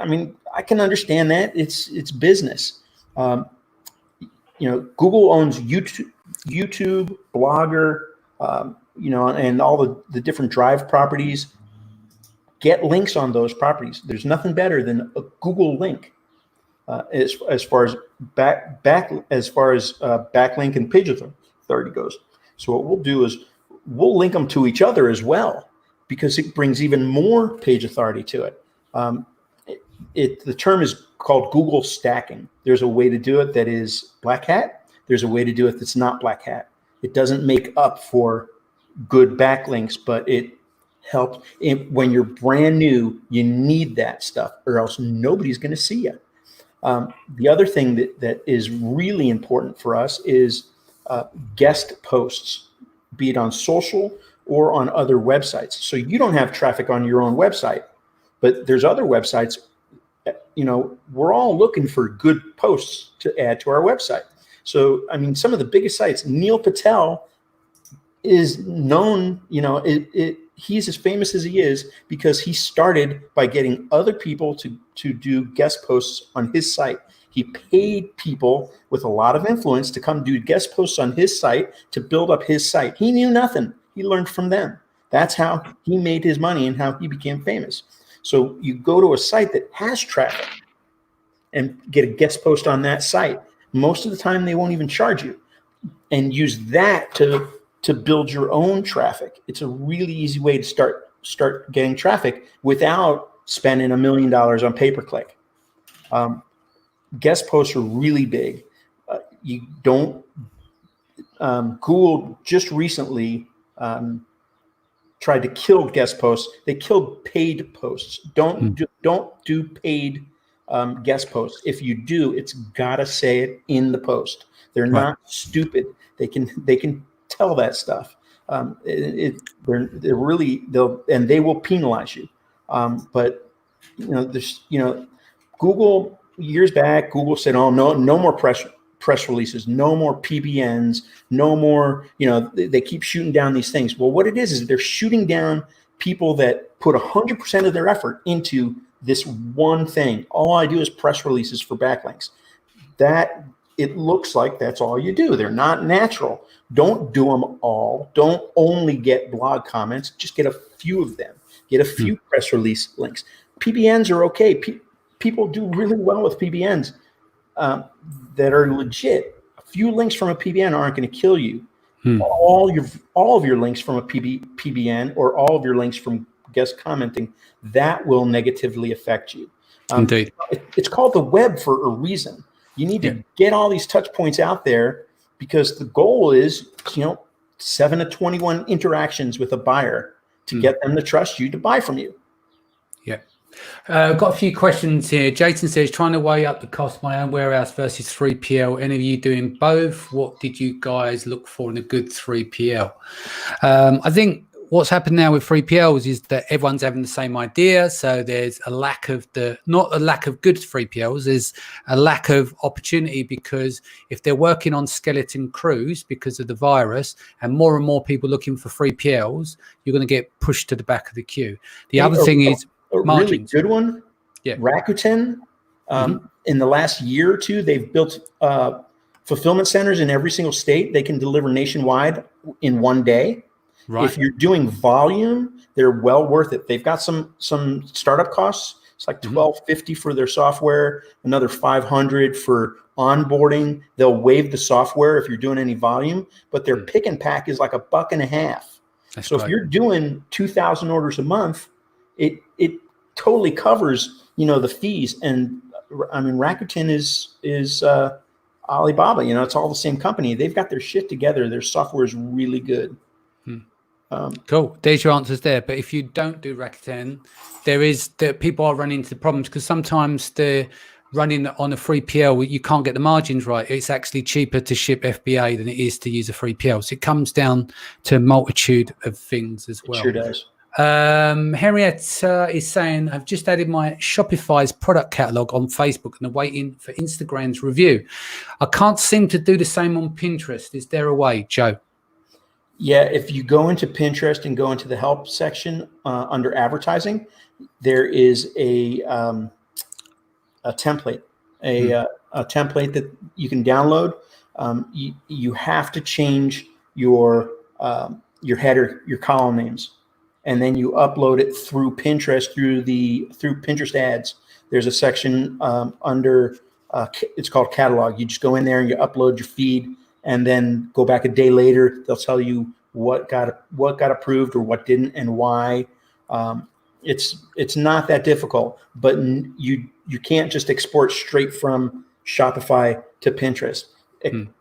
mean, I can understand that. It's business. Google owns YouTube, Blogger, and all the different Drive properties. Get links on those properties. There's nothing better than a Google link as far as backlink and page authority goes. So what we'll do is we'll link them to each other as well, because it brings even more page authority to it. The term is called Google stacking. There's a way to do it that is black hat. There's a way to do it that's not black hat. It doesn't make up for good backlinks, but it helps. When you're brand new, you need that stuff, or else nobody's going to see you. The other thing that is really important for us is guest posts, be it on social or on other websites. So you don't have traffic on your own website, but there's other websites. We're all looking for good posts to add to our website. So, I mean, some of the biggest sites, Neil Patel is known, he's as famous as he is because he started by getting other people to do guest posts on his site. He paid people with a lot of influence to come do guest posts on his site to build up his site. He knew nothing. He learned from them. That's how he made his money and how he became famous. So you go to a site that has traffic and get a guest post on that site. Most of the time, they won't even charge you, and use that to build your own traffic. It's a really easy way to start getting traffic without spending $1 million on pay-per-click. Guest posts are really big. Google just recently tried to kill guest posts. They killed paid posts. Don't do paid guest posts. If you do, it's gotta say it in the post. They're not stupid. They can tell that stuff. They will penalize you. But Google years back, Google said, "Oh, no more press releases, no more PBNs, no more." They keep shooting down these things. Well, what it is they're shooting down people that put 100% of their effort into this one thing. All I do is press releases for backlinks. That it looks like that's all you do. They're not natural. Don't do them all. Don't only get blog comments. Just get a few of them. Get a few press release links. PBNs are okay. People do really well with PBNs that are legit. A few links from a PBN aren't going to kill you. All of your links from a PBN or all of your links from guest commenting, that will negatively affect you. Indeed. It's called the web for a reason. You need to get all these touch points out there because the goal is, 7 to 21 interactions with a buyer to get them to trust you to buy from you. Yeah. I've got a few questions here. Jason says, trying to weigh up the cost of my own warehouse versus 3PL. Any of you doing both? What did you guys look for in a good 3PL? I think what's happened now with 3PLs is that everyone's having the same idea. So there's a lack of not a lack of good 3PLs, there's a lack of opportunity, because if they're working on skeleton crews because of the virus and more people looking for 3PLs, you're going to get pushed to the back of the queue. The other thing is margins. Really good one. Yeah. Rakuten, in the last year or two, they've built fulfillment centers in every single state. They can deliver nationwide in one day. Right. If you're doing volume, they're well worth it. They've got some startup costs. It's like $1,250 for their software, another $500 for onboarding. They'll waive the software if you're doing any volume, but their pick and pack is like $1.50. That's so great. If you're doing 2,000 orders a month, it totally covers the fees. And I mean, Rakuten is Alibaba. It's all the same company. They've got their shit together. Their software is really good. Cool. There's your answers there. But if you don't do Rakuten, people are running into problems because sometimes they're running on a 3PL. You can't get the margins right. It's actually cheaper to ship FBA than it is to use a 3PL. So it comes down to a multitude of things as well. It sure does. Henrietta is saying, I've just added my Shopify's product catalog on Facebook and are waiting for Instagram's review. I can't seem to do the same on Pinterest. Is there a way, Joe? Yeah, if you go into Pinterest and go into the help section under advertising, there is a template, a template that you can download. You have to change your header, your column names, and then you upload it through Pinterest through Pinterest ads. There's a section under it's called catalog. You just go in there and you upload your feed, and then go back a day later. They'll tell you what got approved or what didn't and why. It's not that difficult, but you can't just export straight from Shopify to Pinterest.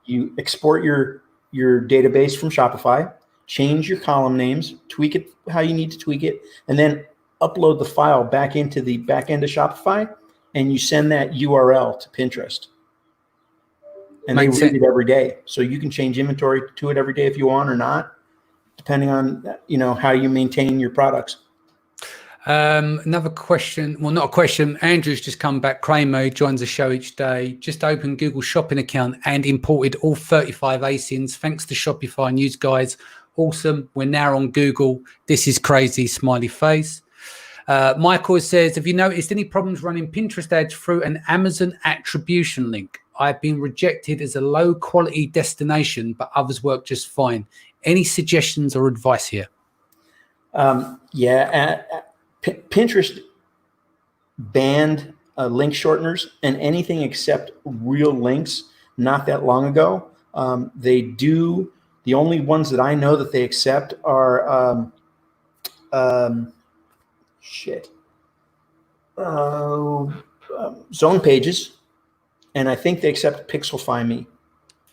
You export your database from Shopify, change your column names, tweak it how you need to tweak it, and then upload the file back into the back end of Shopify, and you send that URL to Pinterest. And they read it every day. So you can change inventory to it every day if you want or not, depending on how you maintain your products. Another question, well, not a question. Andrew's just come back. Kramer joins the show each day. Just opened Google Shopping account and imported all 35 ASINs. Thanks to Shopify News guys. Awesome. We're now on Google. This is crazy. Smiley face. Michael says, have you noticed any problems running Pinterest ads through an Amazon attribution link? I've been rejected as a low quality destination, but others work just fine. Any suggestions or advice here? Pinterest banned link shorteners and anything except real links not that long ago. They do. The only ones that I know that they accept are zone pages, and I think they accept Pixelfy Me.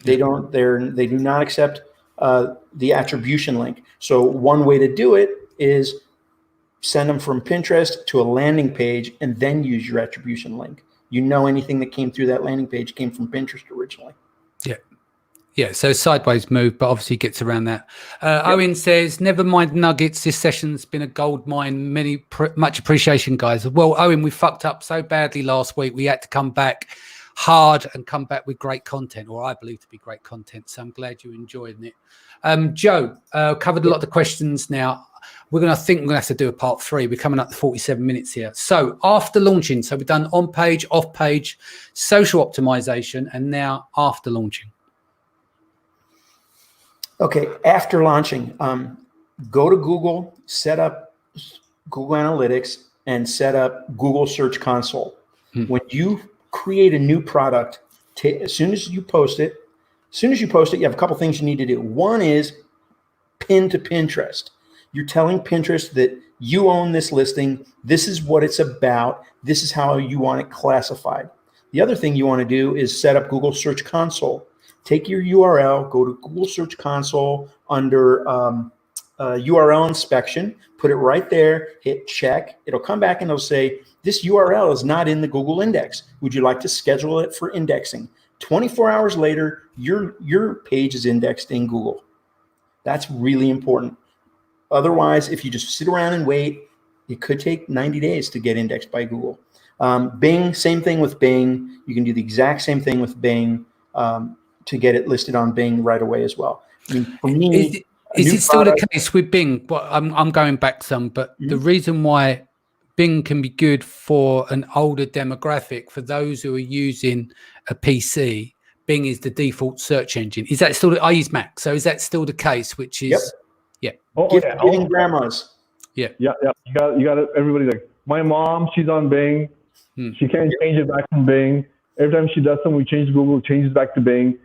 They don't. They do not accept the attribution link. So one way to do it is send them from Pinterest to a landing page and then use your attribution link. Anything that came through that landing page came from Pinterest originally. Yeah, so sideways move, but obviously gets around that. Owen says, never mind nuggets. This session's been a gold mine. Much appreciation, guys. Well, Owen, we fucked up so badly last week. We had to come back hard and come back with great content, or I believe to be great content. So I'm glad you enjoyed it. Joe, covered a lot of the questions now. I think we're going to have to do a part 3. We're coming up to 47 minutes here. So after launching, so we've done on page, off page, social optimization, and now after launching. Okay, after launching, go to Google, set up Google Analytics, and set up Google Search Console. When you create a new product, as soon as you post it, you have a couple things you need to do. One is pin to Pinterest. You're telling Pinterest that you own this listing. This is what it's about. This is how you want it classified. The other thing you want to do is set up Google Search Console. Take your URL, go to Google Search Console under URL inspection, put it right there, hit check. It'll come back and it'll say, this URL is not in the Google index. Would you like to schedule it for indexing? 24 hours later, your page is indexed in Google. That's really important. Otherwise, if you just sit around and wait, it could take 90 days to get indexed by Google. Bing, same thing with Bing. You can do the exact same thing with Bing to get it listed on Bing right away as well. I mean, for me, is it still the case with Bing? Well, I'm going back some, but the reason why Bing can be good for an older demographic, for those who are using a PC, Bing is the default search engine. Is that still? I use Mac, so is that still the case? Which is, giving grandmas. Yeah. You got it. Everybody, like my mom, she's on Bing. She can't change it back from Bing. Every time she does something, we change Google, changes back to Bing.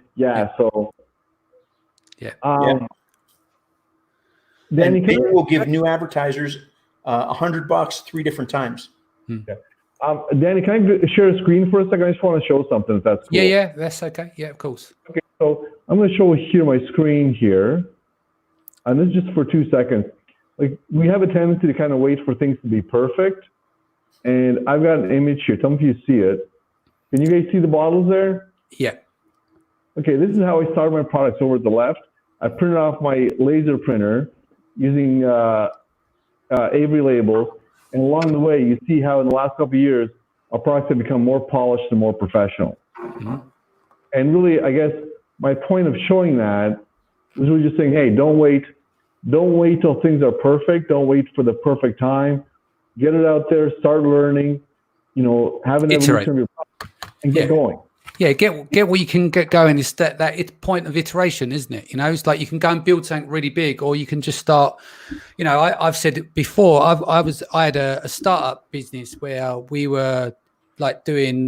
So. Then Bing will give new advertisers $100 3 different times. Danny, can I share a screen for a second? I just want to show something, if that's cool. Yeah, that's okay. Yeah, of course. Okay, so I'm going to show here my screen here. And this is just for 2 seconds. Like, we have a tendency to kind of wait for things to be perfect. And I've got an image here. Tell me if you see it. Can you guys see the bottles there? Yeah. Okay, this is how I started my products over at the left. I printed off my laser printer using Avery labels, and along the way, you see how in the last couple of years, our products have become more polished and more professional. Mm-hmm. And really, I guess my point of showing that is we're just saying, hey, don't wait till things are perfect. Don't wait for the perfect time. Get it out there, start learning, have an evolution of your product and get going. Yeah, get where you can get going. Is that point of iteration, isn't it? It's like you can go and build something really big, or you can just start. I've said it before. I had a startup business where we were like doing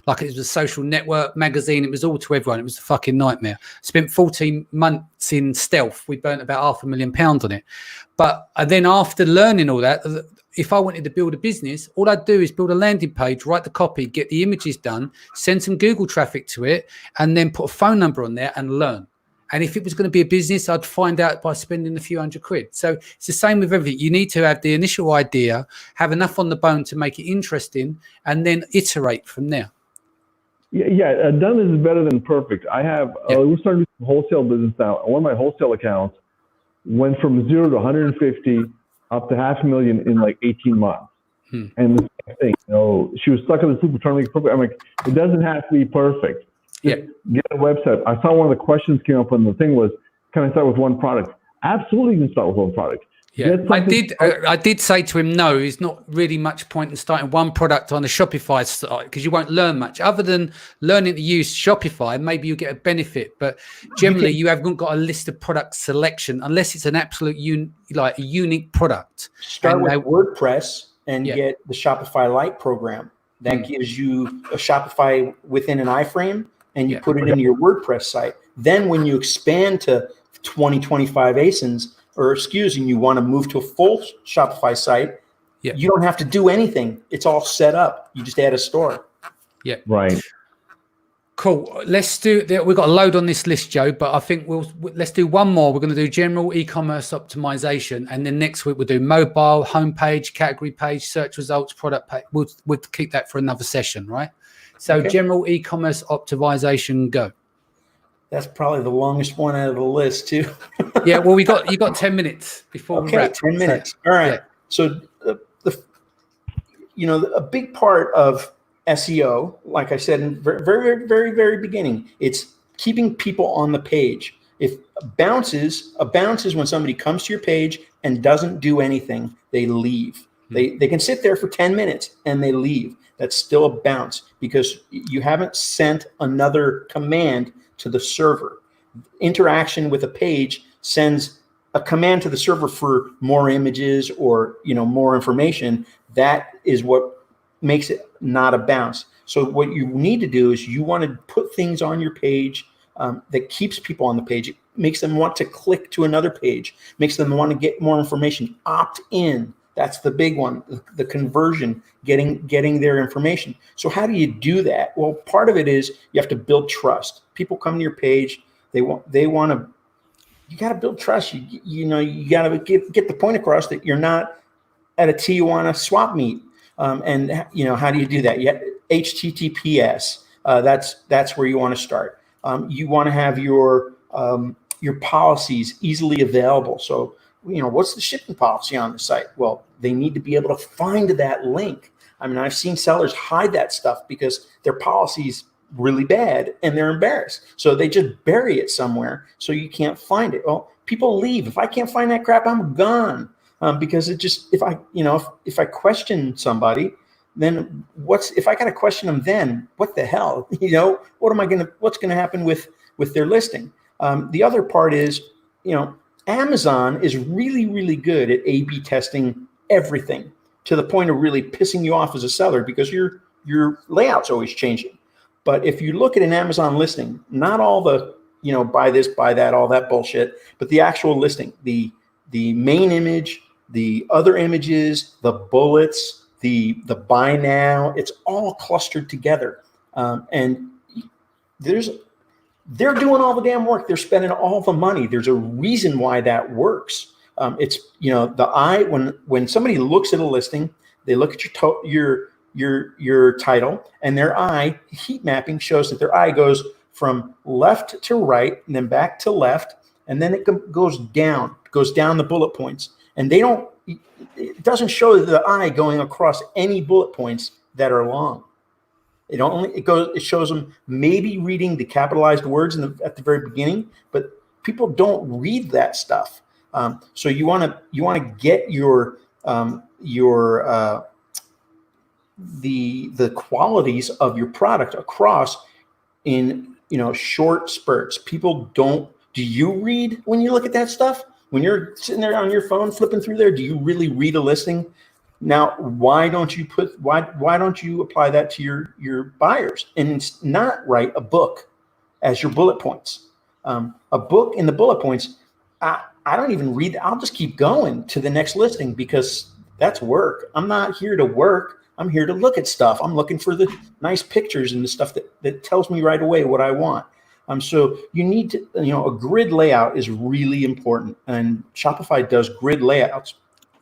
like it was a social network magazine. It was all to everyone. It was a fucking nightmare. Spent 14 months in stealth. We burnt about £500,000 on it. But then after learning all that, if I wanted to build a business, all I'd do is build a landing page, write the copy, get the images done, send some Google traffic to it, and then put a phone number on there and learn. And if it was going to be a business, I'd find out by spending a few £100. So it's the same with everything. You need to have the initial idea, have enough on the bone to make it interesting, and then iterate from there. Yeah, done is better than perfect. I have, we're starting to do some wholesale business now. One of my wholesale accounts went from 0 to 150 up to $500,000 in like 18 months. And the same thing, she was stuck in the super trying to make it perfect. I'm like, it doesn't have to be perfect. Just get a website. I saw one of the questions came up when the thing was, can I start with one product? Absolutely, you can start with one product. Yeah, I did say to him, no, there's not really much point in starting one product on a Shopify site because you won't learn much other than learning to use Shopify. Maybe you get a benefit, but generally you haven't got a list of product selection unless it's an absolute unique product. Start with WordPress and get the Shopify Lite program. That gives you a Shopify within an iframe, and you put it into your WordPress site. Then when you expand to 20, 25 ASINs, or you want to move to a full Shopify site, you don't have to do anything. It's all set up. You just add a store. Yeah. Right. Cool. Let's do. We've got a load on this list, Joe. But I think let's do one more. We're going to do general e-commerce optimization, and then next week we'll do mobile, homepage, category page, search results, product page. We'll keep that for another session, right? So general e-commerce optimization, go. That's probably the longest one out of the list, too. Yeah, well, you got 10 minutes before we wrap. 10 minutes. All right. So a big part of SEO, like I said in very, very, very, very beginning, it's keeping people on the page. If a bounce is when somebody comes to your page and doesn't do anything, they leave. They can sit there for 10 minutes and they leave. That's still a bounce because you haven't sent another command to the server. Interaction with a page sends a command to the server for more images or more information. That is what makes it not a bounce. So what you need to do is you want to put things on your page that keeps people on the page. It makes them want to click to another page, makes them want to get more information, opt in. That's the big one, the conversion, getting their information. So how do you do that? Well, part of it is you have to build trust. People come to your page, you got to build trust. You got to get the point across that you're not at a Tijuana swap meet. And how do you do that? HTTPS. That's where you want to start. You want to have your policies easily available. So, what's the shipping policy on the site? Well, they need to be able to find that link. I mean, I've seen sellers hide that stuff because their policy's really bad and they're embarrassed. So they just bury it somewhere so you can't find it. Well, people leave. If I can't find that crap, I'm gone. Because if I question somebody, then if I got to question them, then what the hell? What's going to happen with their listing? The other part is, Amazon is really, really good at A/B testing everything to the point of really pissing you off as a seller because your layout's always changing. But if you look at an Amazon listing, not all the, buy this, buy that, all that bullshit, but the actual listing, the main image, the other images, the bullets, the buy now, it's all clustered together. And they're doing all the damn work. They're spending all the money. There's a reason why that works. It's the eye when somebody looks at a listing, they look at your title, and their eye heat mapping shows that their eye goes from left to right and then back to left, and then it goes down the bullet points. And they don't it doesn't show the eye going across any bullet points that are long. It shows them maybe reading the capitalized words at the very beginning, but people don't read that stuff. So you want to get the qualities of your product across in short spurts. People don't. Do you read when you look at that stuff? When you're sitting there on your phone flipping through there, do you really read a listing? Now, why don't you apply that to your buyers and not write a book as your bullet points? A book in the bullet points, I don't even read. I'll just keep going to the next listing because that's work. I'm not here to work. I'm here to look at stuff. I'm looking for the nice pictures and the stuff that tells me right away what I want. So you need to, a grid layout is really important, and Shopify does grid layouts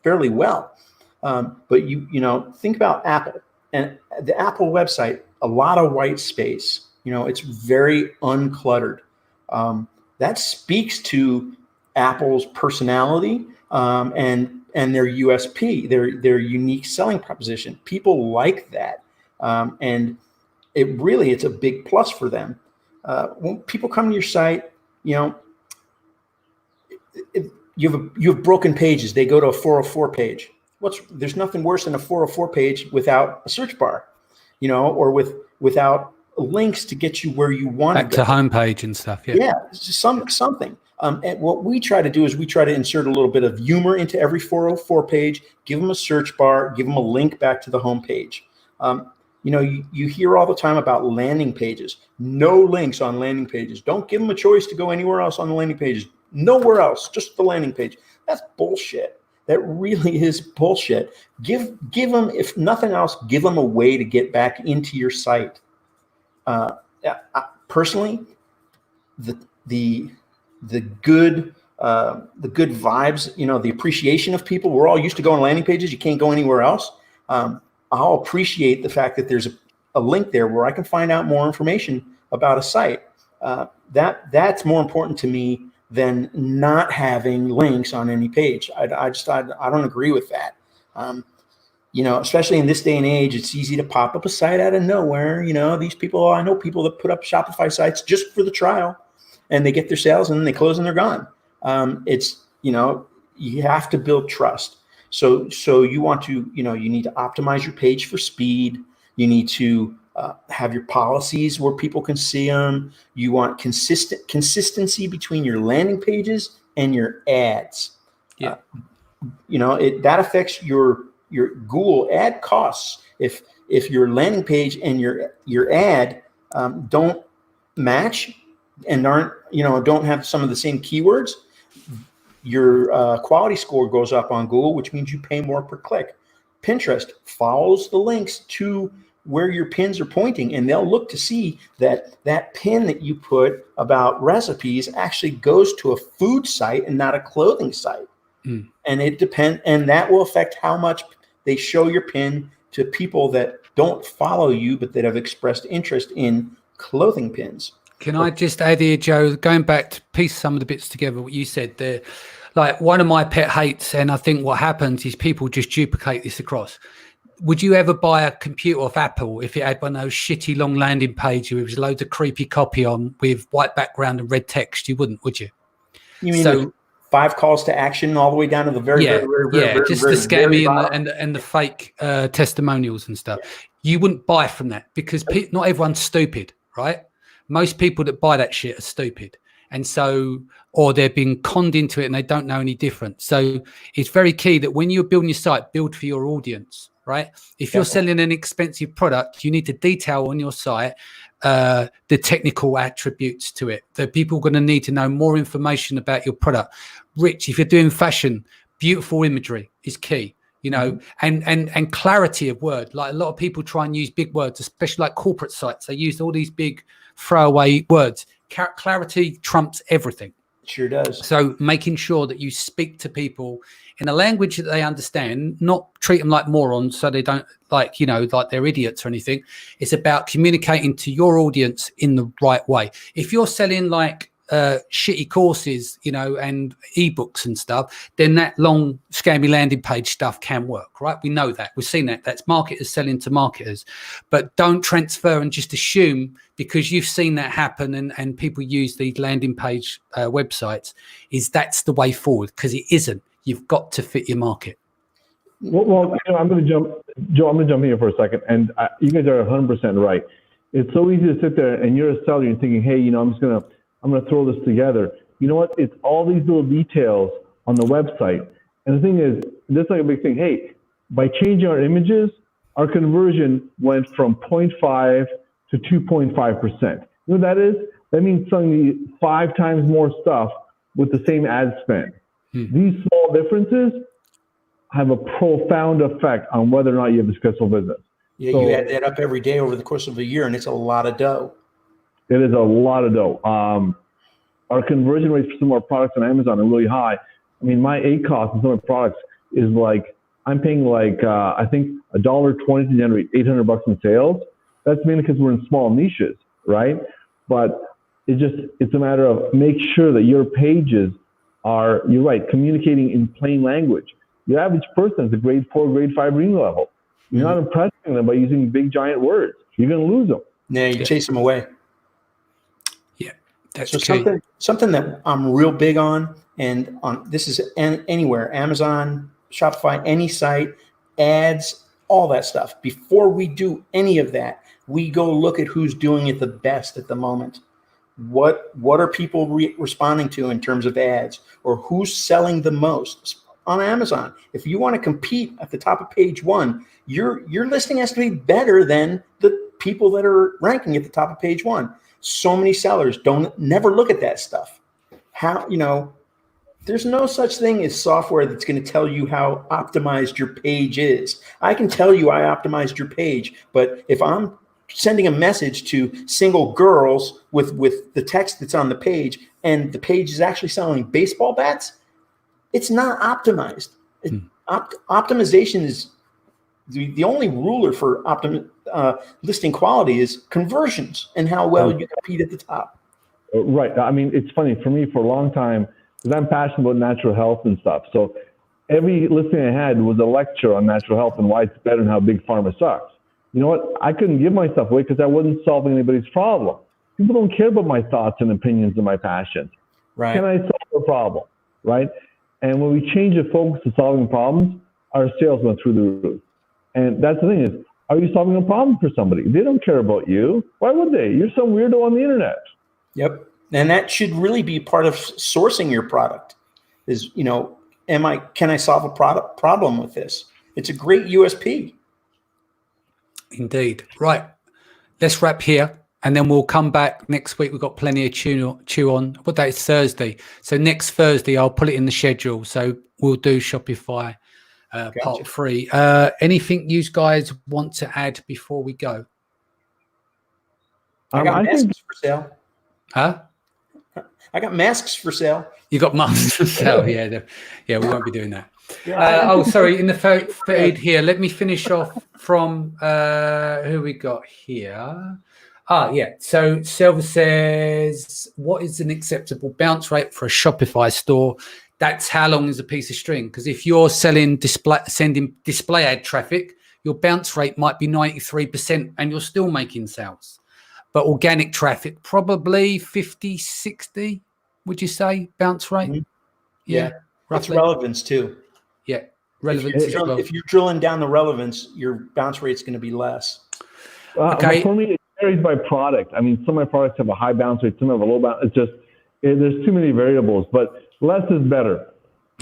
fairly well. But you think about Apple and the Apple website, a lot of white space. It's very uncluttered. That speaks to Apple's personality and their USP, their unique selling proposition. People like that, and it's a big plus for them. When people come to your site, you have broken pages. They go to a 404 page. There's nothing worse than a 404 page without a search bar, or without links to get you where you want back to homepage and stuff. Yeah, something. And what we try to do is we try to insert a little bit of humor into every 404 page, give them a search bar, give them a link back to the homepage. You hear all the time about landing pages. No links on landing pages. Don't give them a choice to go anywhere else on the landing pages. Nowhere else, just the landing page. That's bullshit. That really is bullshit. Give them, if nothing else, give them a way to get back into your site. Personally, the good vibes, the appreciation of people. We're all used to going on landing pages. You can't go anywhere else. I'll appreciate the fact that there's a link there where I can find out more information about a site. That's more important to me than not having links on any page. I don't agree with that. Especially in this day and age, it's easy to pop up a site out of nowhere. I know people that put up Shopify sites just for the trial, and they get their sales and then they close and they're gone. You have to build trust. So you want to, you need to optimize your page for speed. You need to have your policies where people can see them. You want consistency between your landing pages and your ads. Yeah. That affects your Google ad costs. If your landing page and your ad don't match and don't have some of the same keywords, your quality score goes up on Google, which means you pay more per click. Pinterest follows the links to where your pins are pointing, and they'll look to see that pin that you put about recipes actually goes to a food site and not a clothing site. And and that will affect how much they show your pin to people that don't follow you, but that have expressed interest in clothing pins. Can I just add here, Joe, going back to piece some of the bits together, what you said there, like one of my pet hates, and I think what happens is people just duplicate this across. Would you ever buy a computer off Apple if it had one of those shitty long landing pages with loads of creepy copy on with white background and red text? You wouldn't, would you? You mean 5 calls to action all the way down to the very just the scammy and the fake testimonials and stuff. You wouldn't buy from that because not everyone's stupid, right? Most people that buy that shit are stupid. And so, or they're being conned into it and they don't know any different. So it's very key that when you're building your site, build for your audience, right? If you're selling an expensive product, you need to detail on your site the technical attributes to it. The people are going to need to know more information about your product. Rich, if you're doing fashion, beautiful imagery is key. And clarity of word. Like a lot of people try and use big words, especially like corporate sites. They use all these big throwaway words. Clarity trumps everything. Sure does. So making sure that you speak to people in a language that they understand, not treat them like morons so they don't like they're idiots or anything. It's about communicating to your audience in the right way. If you're selling like shitty courses, and ebooks and stuff, then that long scammy landing page stuff can work, right? We know that. We've seen that. That's marketers selling to marketers. But don't transfer and just assume because you've seen that happen and people use these landing page websites that's the way forward, because it isn't. You've got to fit your market. Well, I'm going to jump, Joe. I'm going to jump in here for a second, and you guys are 100% right. It's so easy to sit there and you're a seller. You're thinking, hey, I'm going to throw this together. You know what? It's all these little details on the website, and the thing is, this is like a big thing. Hey, by changing our images, our conversion went from 0.5 to 2.5%. You know what that is? That means selling you 5 times more stuff with the same ad spend. These small differences have a profound effect on whether or not you have a successful business. Yeah, you add that up every day over the course of a year, and it's a lot of dough. It is a lot of dough. Our conversion rates for some of our products on Amazon are really high. I mean, my ACOS on some of my products is like, I'm paying I think $1.20 to generate $800 in sales. That's mainly because we're in small niches, right? But it's a matter of make sure that your pages are, you're right, communicating in plain language. Your average person is a grade 4, grade 5 reading level. You're not impressing them by using big, giant words. You're going to lose them. Yeah, you chase them away. Yeah, that's so something that I'm real big on, and this is anywhere, Amazon, Shopify, any site, ads, all that stuff. Before we do any of that, we go look at who's doing it the best at the moment. What are people responding to in terms of ads, or who's selling the most on Amazon? If you want to compete at the top of page 1, your listing has to be better than the people that are ranking at the top of page 1. So many sellers never look at that stuff. There's no such thing as software that's going to tell you how optimized your page is. I can tell you I optimized your page, but if I'm sending a message to single girls with the text that's on the page, and the page is actually selling baseball bats, it's not optimized. Optimization is the only ruler for listing quality is conversions and how well you compete at the top. Right. I mean, it's funny for me for a long time, because I'm passionate about natural health and stuff. So every listing I had was a lecture on natural health and why it's better and how big pharma sucks. You know what? I couldn't give my stuff away because I wasn't solving anybody's problem. People don't care about my thoughts and opinions and my passions. Right. Can I solve a problem? Right. And when we change the focus to solving problems, our sales went through the roof. And that's the thing is, are you solving a problem for somebody? They don't care about you. Why would they? You're some weirdo on the internet. Yep. And that should really be part of sourcing your product is, can I solve a problem with this? It's a great USP. Indeed. Right. Let's wrap here, and then we'll come back next week. We've got plenty of chew on. What day is Thursday? So next Thursday, I'll put it in the schedule. So we'll do Shopify part 3. Anything you guys want to add before we go? I got masks for sale. Huh? I got masks for sale. You got masks for sale? Yeah, we won't be doing that. Sorry. In the feed here, let me finish off from who we got here. So Silver says, what is an acceptable bounce rate for a Shopify store? That's how long is a piece of string. Because if you're sending display ad traffic, your bounce rate might be 93% and you're still making sales. But organic traffic, probably 50, 60, would you say, bounce rate? Mm-hmm. Yeah, roughly. It's relevance too. Yeah, relevance. If you're drilling down the relevance, your bounce rate's going to be less. Okay. For me, it varies by product. I mean, some of my products have a high bounce rate, some have a low bounce. It's just, there's too many variables, but less is better.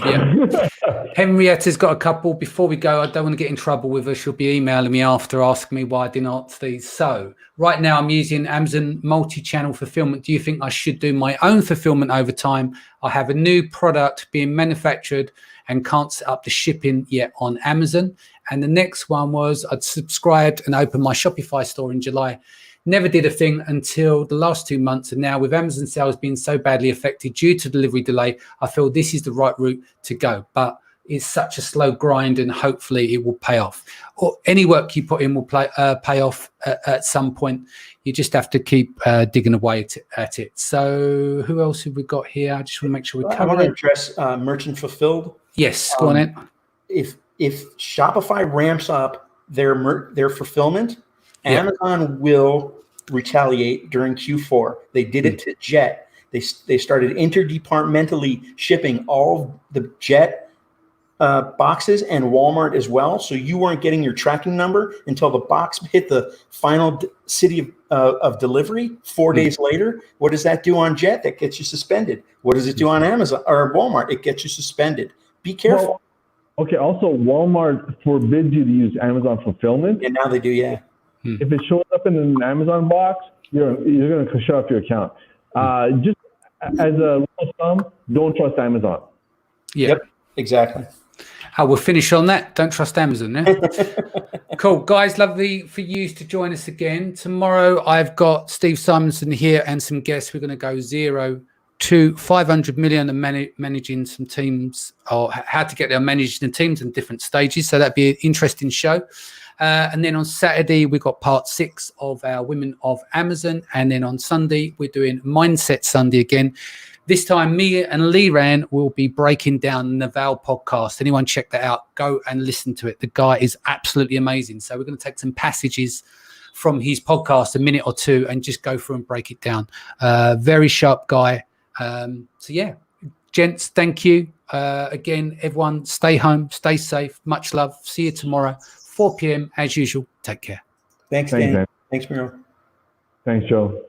Yeah. Henrietta's got a couple. Before we go, I don't want to get in trouble with her. She'll be emailing me after asking me why I didn't answer these. So right now I'm using Amazon multi-channel fulfillment. Do you think I should do my own fulfillment over time? I have a new product being manufactured and can't set up the shipping yet on Amazon. And the next one was I'd subscribed and opened my Shopify store in July. Never did a thing until the last 2 months. And now with Amazon sales being so badly affected due to delivery delay, I feel this is the right route to go. But is such a slow grind, and hopefully it will pay off. Or any work you put in will pay off at some point. You just have to keep digging away at it. So who else have we got here? I just want to make sure we cover I want to it. address merchant fulfilled. Yes, go on in. If Shopify ramps up their fulfillment, Amazon will retaliate during Q4. They did it to Jet. They started interdepartmentally shipping all the Jet boxes and Walmart as well. So you weren't getting your tracking number until the box hit the final city of delivery 4 days later. What does that do on Jet? That gets you suspended. What does it do on Amazon or Walmart? It gets you suspended. Be careful. Well, okay. Also, Walmart forbids you to use Amazon fulfillment. And now they do, yeah. If it shows up in an Amazon box, you're going to shut off your account. Just as a rule of thumb, don't trust Amazon. Yep, exactly. We'll finish on that. Don't trust Amazon. Yeah? Cool. Guys, lovely for you to join us again. Tomorrow, I've got Steve Simonson here and some guests. We're going to go 0 to 500 million and managing some teams, or how to get there managing the teams in different stages. So that'd be an interesting show. And then on Saturday, we've got part 6 of our Women of Amazon. And then on Sunday, we're doing Mindset Sunday again. This time, me and Liran will be breaking down the Naval podcast. Anyone check that out? Go and listen to it. The guy is absolutely amazing. So we're going to take some passages from his podcast, a minute or two, and just go through and break it down. Very sharp guy. So yeah, gents, thank you. Again, everyone, stay home, stay safe. Much love. See you tomorrow, 4 p.m. as usual. Take care. Thanks, Dan. Thanks, Miro. Thanks, Joe.